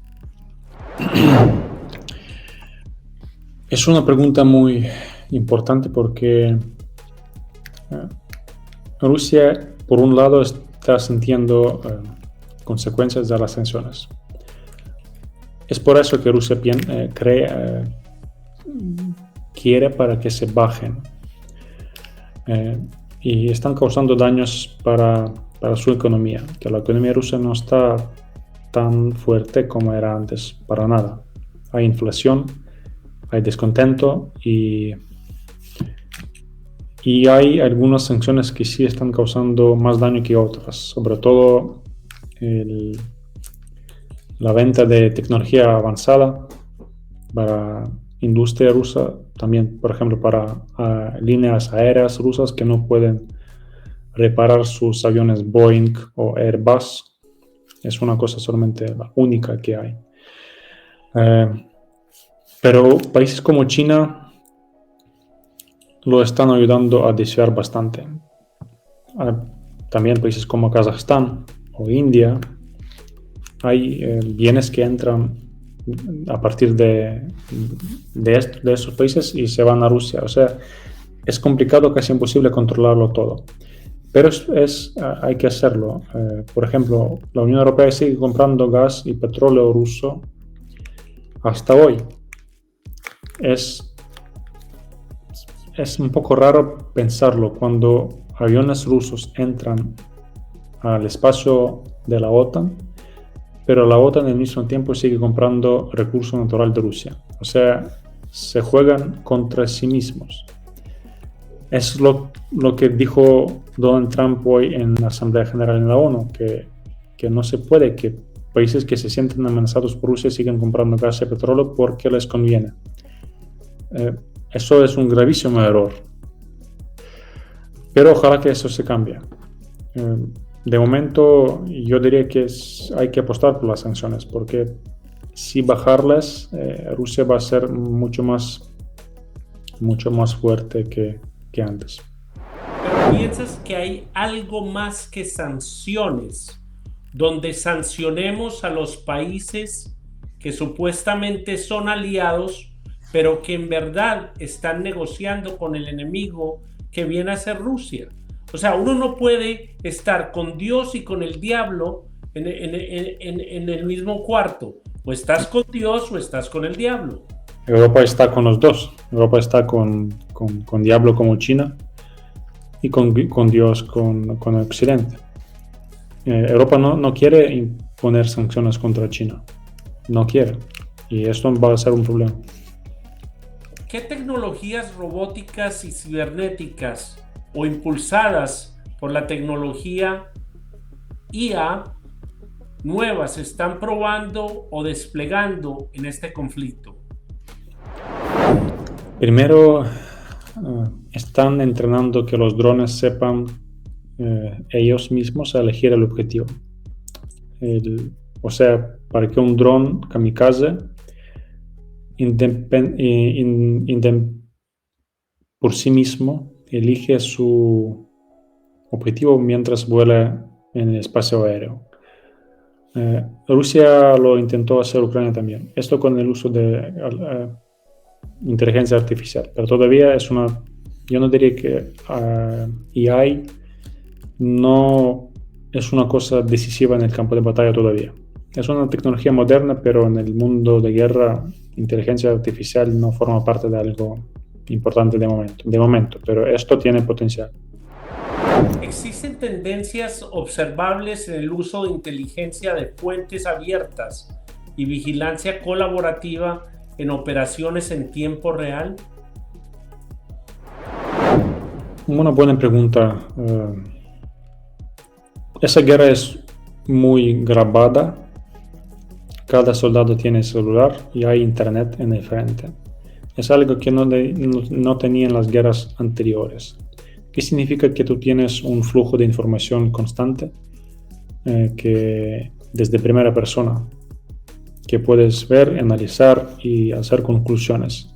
[SPEAKER 2] Es una pregunta muy importante porque Rusia, por un lado, está sintiendo consecuencias de las sanciones. Es por eso que Rusia quiere para que se bajen y están causando daños para su economía, que la economía rusa no está tan fuerte como era antes, para nada. Hay inflación, hay descontento y hay algunas sanciones que sí están causando más daño que otras, sobre todo la venta de tecnología avanzada para industria rusa, también por ejemplo para líneas aéreas rusas que no pueden reparar sus aviones Boeing o Airbus. Es una cosa solamente la única que hay. Pero países como China lo están ayudando a desviar bastante. También países como Kazajstán o India, hay bienes que entran a partir de esos países y se van a Rusia. O sea, es complicado, casi imposible controlarlo todo. Pero hay que hacerlo. Por ejemplo, la Unión Europea sigue comprando gas y petróleo ruso hasta hoy. Es un poco raro pensarlo cuando aviones rusos entran al espacio de la OTAN, pero la OTAN al mismo tiempo sigue comprando recursos naturales de Rusia. O sea, se juegan contra sí mismos. Es lo que dijo Donald Trump hoy en la Asamblea General en la ONU, que no se puede que países que se sienten amenazados por Rusia sigan comprando gas y petróleo porque les conviene. Eso es un gravísimo error. Pero ojalá que eso se cambie. De momento yo diría que hay que apostar por las sanciones, porque si bajarlas, Rusia va a ser mucho más fuerte que antes.
[SPEAKER 1] ¿Pero piensas que hay algo más que sanciones, donde sancionemos a los países que supuestamente son aliados, pero que en verdad están negociando con el enemigo que viene a ser Rusia? O sea, uno no puede estar con Dios y con el diablo en el mismo cuarto. O estás con Dios o estás con el diablo.
[SPEAKER 2] Europa está con los dos. Europa está con diablo como China y con Dios con el Occidente. Europa no quiere imponer sanciones contra China. No quiere. Y esto va a ser un problema.
[SPEAKER 1] ¿Qué tecnologías robóticas y cibernéticas o impulsadas por la tecnología IA nuevas se están probando o desplegando en este conflicto?
[SPEAKER 2] Primero, están entrenando que los drones sepan ellos mismos elegir el objetivo. O sea, para que un dron kamikaze por sí mismo elige su objetivo mientras vuela en el espacio aéreo. Rusia lo intentó hacer, Ucrania también. Esto con el uso de inteligencia artificial, pero todavía yo no diría que AI no es una cosa decisiva en el campo de batalla todavía. es una tecnología moderna, pero en el mundo de guerra, inteligencia artificial no forma parte de algo importante de momento, pero esto tiene potencial.
[SPEAKER 1] ¿Existen tendencias observables en el uso de inteligencia de fuentes abiertas y vigilancia colaborativa en operaciones en tiempo real?
[SPEAKER 2] Una buena pregunta. Esa guerra es muy grabada. Cada soldado tiene celular y hay internet en el frente. Es algo que no tenía en las guerras anteriores. ¿Qué significa? Que tú tienes un flujo de información constante, que desde primera persona, que puedes ver, analizar y hacer conclusiones.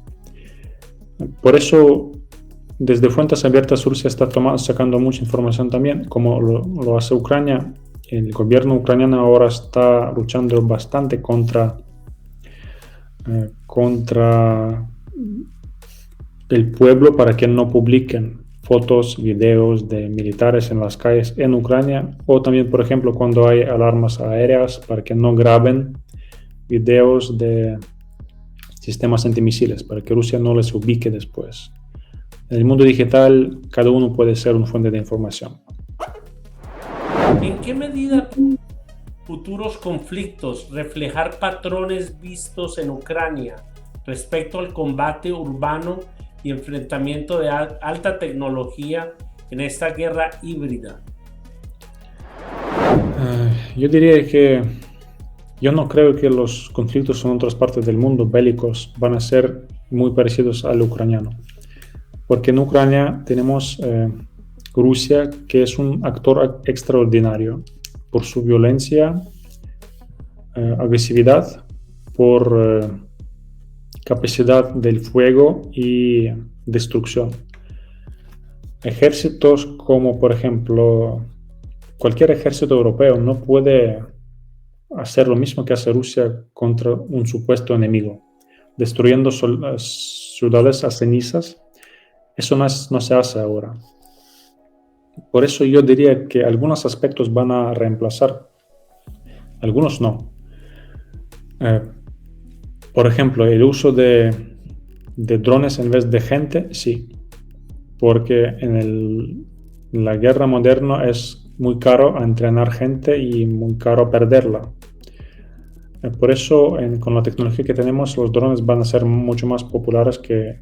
[SPEAKER 2] Por eso, desde fuentes abiertas, Rusia está sacando mucha información también, como lo hace Ucrania. El gobierno ucraniano ahora está luchando bastante contra el pueblo para que no publiquen fotos, videos de militares en las calles en Ucrania, o también, por ejemplo, cuando hay alarmas aéreas, para que no graben videos de sistemas antimisiles, para que Rusia no les ubique después. En el mundo digital, cada uno puede ser una fuente de información.
[SPEAKER 1] ¿En qué medida futuros conflictos reflejar patrones vistos en Ucrania respecto al combate urbano y enfrentamiento de alta tecnología en esta guerra híbrida?
[SPEAKER 2] Yo diría que yo no creo que los conflictos en otras partes del mundo bélicos van a ser muy parecidos al ucraniano, porque en Ucrania tenemos Rusia, que es un actor extraordinario por su violencia, agresividad, por capacidad del fuego y destrucción. Ejércitos como, por ejemplo, cualquier ejército europeo no puede hacer lo mismo que hace Rusia contra un supuesto enemigo, destruyendo ciudades a cenizas. Eso no se hace ahora. Por eso yo diría que algunos aspectos van a reemplazar, algunos no. Por ejemplo, el uso de drones en vez de gente, sí, porque en la guerra moderna es muy caro entrenar gente y muy caro perderla. Por eso, con la tecnología que tenemos, los drones van a ser mucho más populares que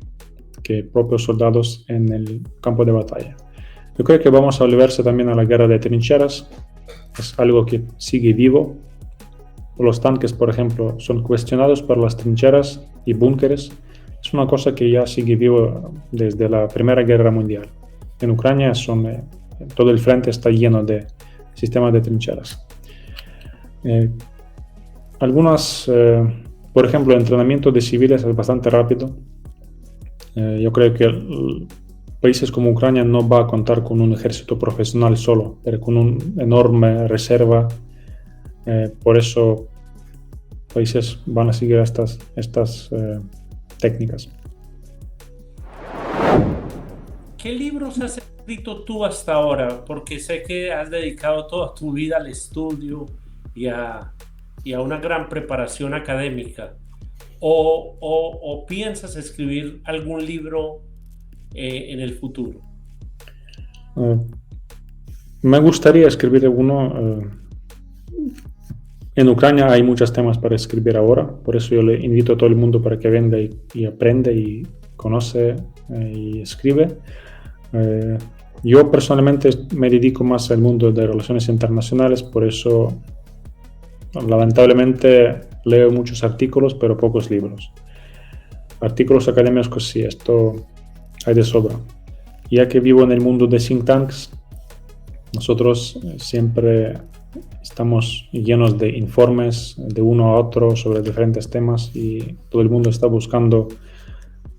[SPEAKER 2] propios soldados en el campo de batalla. Yo creo que vamos a volverse también a la guerra de trincheras. Es algo que sigue vivo. Los tanques, por ejemplo, son cuestionados por las trincheras y búnkeres. Es una cosa que ya sigue vivo desde la Primera Guerra Mundial. En Ucrania todo el frente está lleno de sistemas de trincheras. Por ejemplo, el entrenamiento de civiles es bastante rápido. Yo creo que países como Ucrania no va a contar con un ejército profesional solo, pero con una enorme reserva. Por eso países van a seguir estas técnicas.
[SPEAKER 1] ¿Qué libros has escrito tú hasta ahora? Porque sé que has dedicado toda tu vida al estudio y a una gran preparación académica. ¿O piensas escribir algún libro en el futuro?
[SPEAKER 2] Me gustaría escribir uno. En Ucrania hay muchos temas para escribir ahora, por eso yo le invito a todo el mundo para que venga y aprenda y conoce y escribe. Yo personalmente me dedico más al mundo de relaciones internacionales, por eso lamentablemente leo muchos artículos, pero pocos libros. Artículos académicos sí, esto hay de sobra. Ya que vivo en el mundo de think tanks, nosotros siempre estamos llenos de informes de uno a otro sobre diferentes temas y todo el mundo está buscando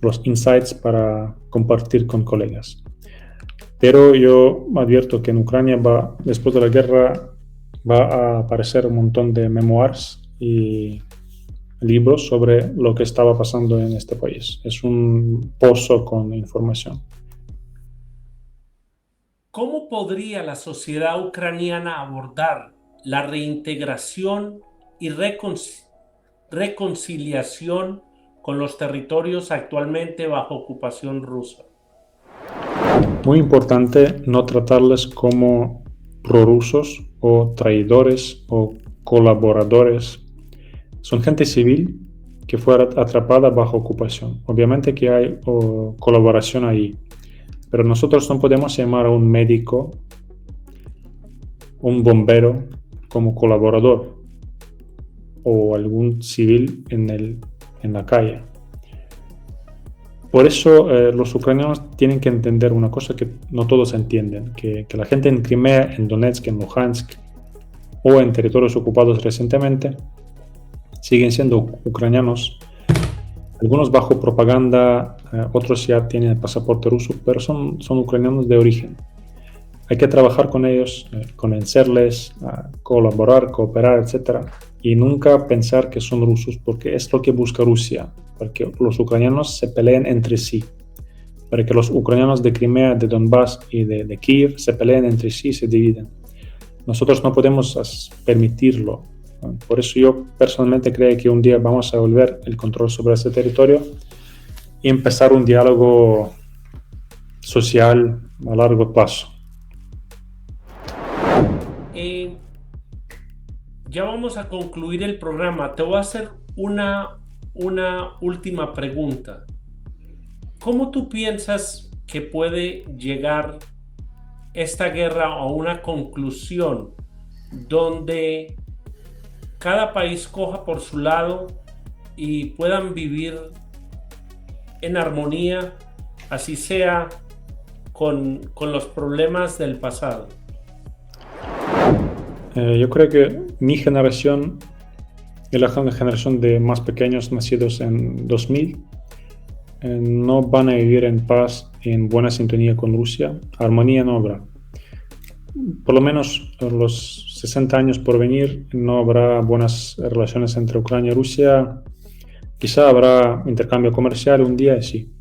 [SPEAKER 2] los insights para compartir con colegas. Pero yo advierto que en Ucrania después de la guerra va a aparecer un montón de memoirs y libros sobre lo que estaba pasando en este país. Es un pozo con información.
[SPEAKER 1] ¿Cómo podría la sociedad ucraniana abordar la reintegración y reconciliación con los territorios actualmente bajo ocupación rusa?
[SPEAKER 2] Muy importante no tratarles como prorrusos o traidores o colaboradores. Son gente civil que fue atrapada bajo ocupación. Obviamente que hay colaboración ahí, pero nosotros no podemos llamar a un médico, un bombero como colaborador o algún civil en la calle. Por eso los ucranianos tienen que entender una cosa que no todos entienden, que la gente en Crimea, en Donetsk, en Luhansk o en territorios ocupados recientemente siguen siendo ucranianos, algunos bajo propaganda, otros ya tienen el pasaporte ruso, pero son ucranianos de origen. Hay que trabajar con ellos, convencerles, colaborar, cooperar, etc. Y nunca pensar que son rusos, porque es lo que busca Rusia, para que los ucranianos se peleen entre sí, para que los ucranianos de Crimea, de Donbass y de Kiev se peleen entre sí y se dividen. Nosotros no podemos permitirlo. Por eso yo personalmente creo que un día vamos a volver el control sobre ese territorio y empezar un diálogo social a largo plazo.
[SPEAKER 1] Ya vamos a concluir el programa. Te voy a hacer una última pregunta. ¿Cómo tú piensas que puede llegar esta guerra a una conclusión donde cada país coja por su lado y puedan vivir en armonía, así sea con los problemas del pasado?
[SPEAKER 2] Yo creo que mi generación y la generación de más pequeños nacidos en 2000 no van a vivir en paz y en buena sintonía con Rusia. Armonía no habrá. Por lo menos en los 60 años por venir no habrá buenas relaciones entre Ucrania y Rusia. Quizá habrá intercambio comercial un día, sí.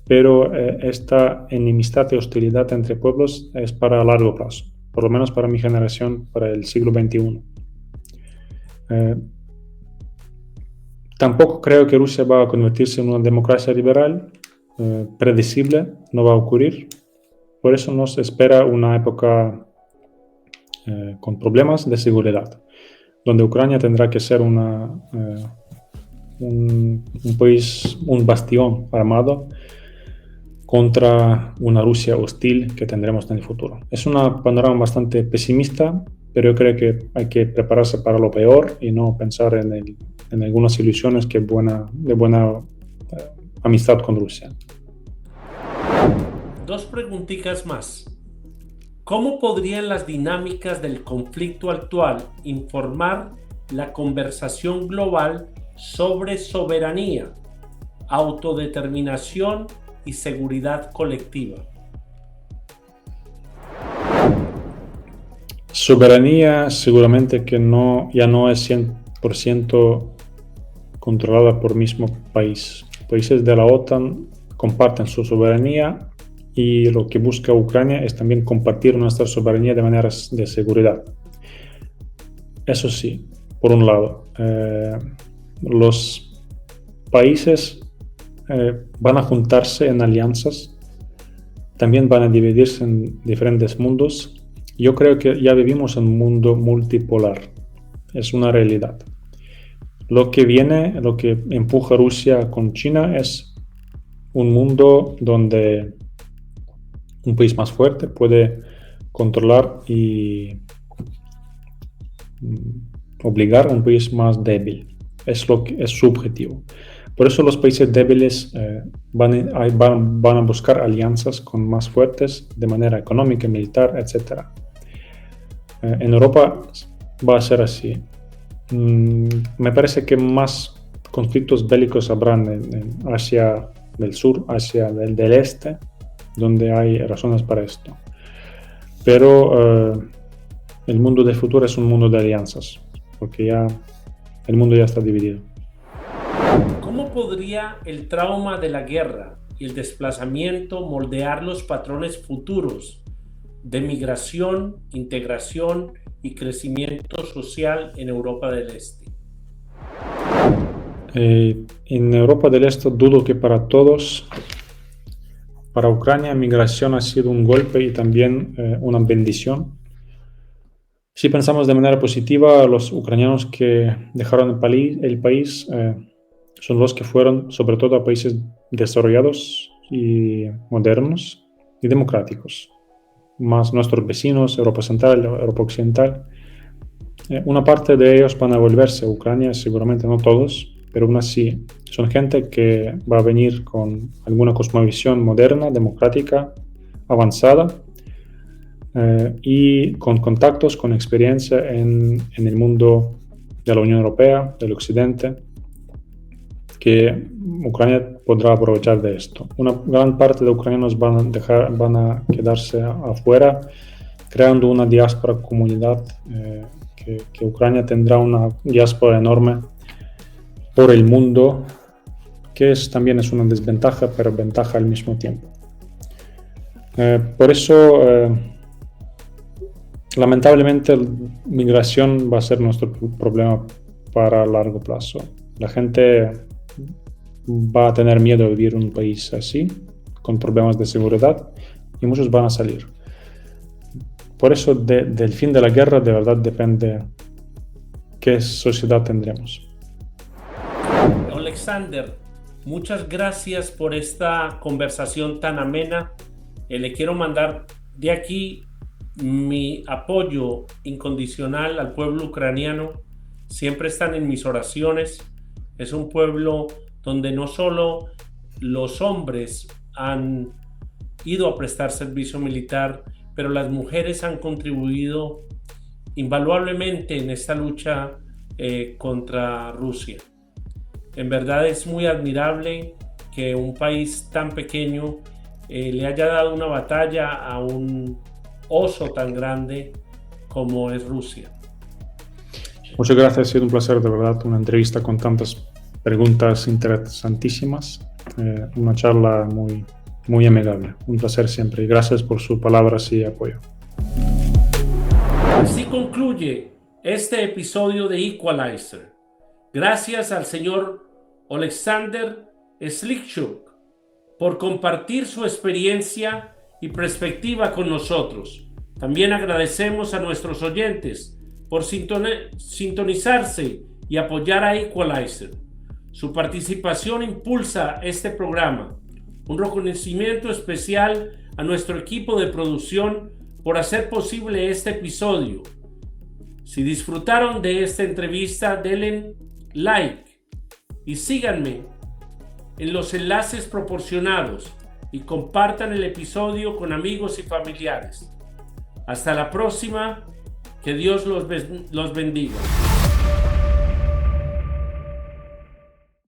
[SPEAKER 2] Pero esta enemistad y hostilidad entre pueblos es para largo plazo. Por lo menos para mi generación, para el siglo XXI. Tampoco creo que Rusia va a convertirse en una democracia liberal, predecible, no va a ocurrir. Por eso nos espera una época con problemas de seguridad, donde Ucrania tendrá que ser un país, un bastión armado contra una Rusia hostil que tendremos en el futuro. Es un panorama bastante pesimista, pero yo creo que hay que prepararse para lo peor y no pensar en algunas ilusiones de buena amistad con Rusia.
[SPEAKER 1] Dos preguntitas más. ¿Cómo podrían las dinámicas del conflicto actual informar la conversación global sobre soberanía, autodeterminación y seguridad colectiva?
[SPEAKER 2] Soberanía seguramente que ya no es 100% controlada por mismo país. Países de la OTAN comparten su soberanía y lo que busca Ucrania es también compartir nuestra soberanía de maneras de seguridad. Eso sí, por un lado, los países van a juntarse en alianzas, también van a dividirse en diferentes mundos. Yo creo que ya vivimos en un mundo multipolar, es una realidad. Lo que empuja Rusia con China es un mundo donde un país más fuerte puede controlar y obligar a un país más débil. Es su objetivo. Por eso los países débiles van a buscar alianzas con más fuertes de manera económica, militar, etc. En Europa va a ser así. Me parece que más conflictos bélicos habrán en Asia del Sur, Asia del Este, donde hay razones para esto. Pero el mundo del futuro es un mundo de alianzas, porque el mundo ya está dividido.
[SPEAKER 1] ¿Cómo podría el trauma de la guerra y el desplazamiento moldear los patrones futuros de migración, integración y crecimiento social en Europa del Este?
[SPEAKER 2] En Europa del Este dudo que para todos, para Ucrania, migración ha sido un golpe y también una bendición. Si pensamos de manera positiva, los ucranianos que dejaron el país son los que fueron sobre todo a países desarrollados y modernos y democráticos, más nuestros vecinos, Europa Central, Europa Occidental. Una parte de ellos van a volverse a Ucrania, seguramente no todos, pero aún así son gente que va a venir con alguna cosmovisión moderna, democrática, avanzada, y con contactos, con experiencia en el mundo de la Unión Europea, del Occidente, que Ucrania podrá aprovechar de esto. Una gran parte de ucranianos van a quedarse afuera, creando una diáspora comunidad, que Ucrania tendrá una diáspora enorme por el mundo, que también es una desventaja, pero ventaja al mismo tiempo. Por eso, lamentablemente, la migración va a ser nuestro problema para largo plazo. La gente va a tener miedo de vivir en un país así, con problemas de seguridad, y muchos van a salir. Por eso, del fin de la guerra, de verdad depende qué sociedad tendremos.
[SPEAKER 1] Alexander, muchas gracias por esta conversación tan amena. Le quiero mandar de aquí mi apoyo incondicional al pueblo ucraniano. Siempre están en mis oraciones. Es un pueblo donde no solo los hombres han ido a prestar servicio militar, pero las mujeres han contribuido invaluablemente en esta lucha contra Rusia. En verdad es muy admirable que un país tan pequeño le haya dado una batalla a un oso tan grande como es Rusia.
[SPEAKER 2] Muchas gracias, ha sido un placer, de verdad, una entrevista con tantas preguntas interesantísimas, una charla muy, muy amigable. Un placer siempre y gracias por sus palabras y apoyo.
[SPEAKER 1] Así concluye este episodio de Equalizer. Gracias al señor Oleksandr Slikchuk por compartir su experiencia y perspectiva con nosotros. También agradecemos a nuestros oyentes por sintonizarse y apoyar a Equalizer. Su participación impulsa este programa. Un reconocimiento especial a nuestro equipo de producción por hacer posible este episodio. Si disfrutaron de esta entrevista, denle like y síganme en los enlaces proporcionados y compartan el episodio con amigos y familiares. Hasta la próxima, que Dios los bendiga.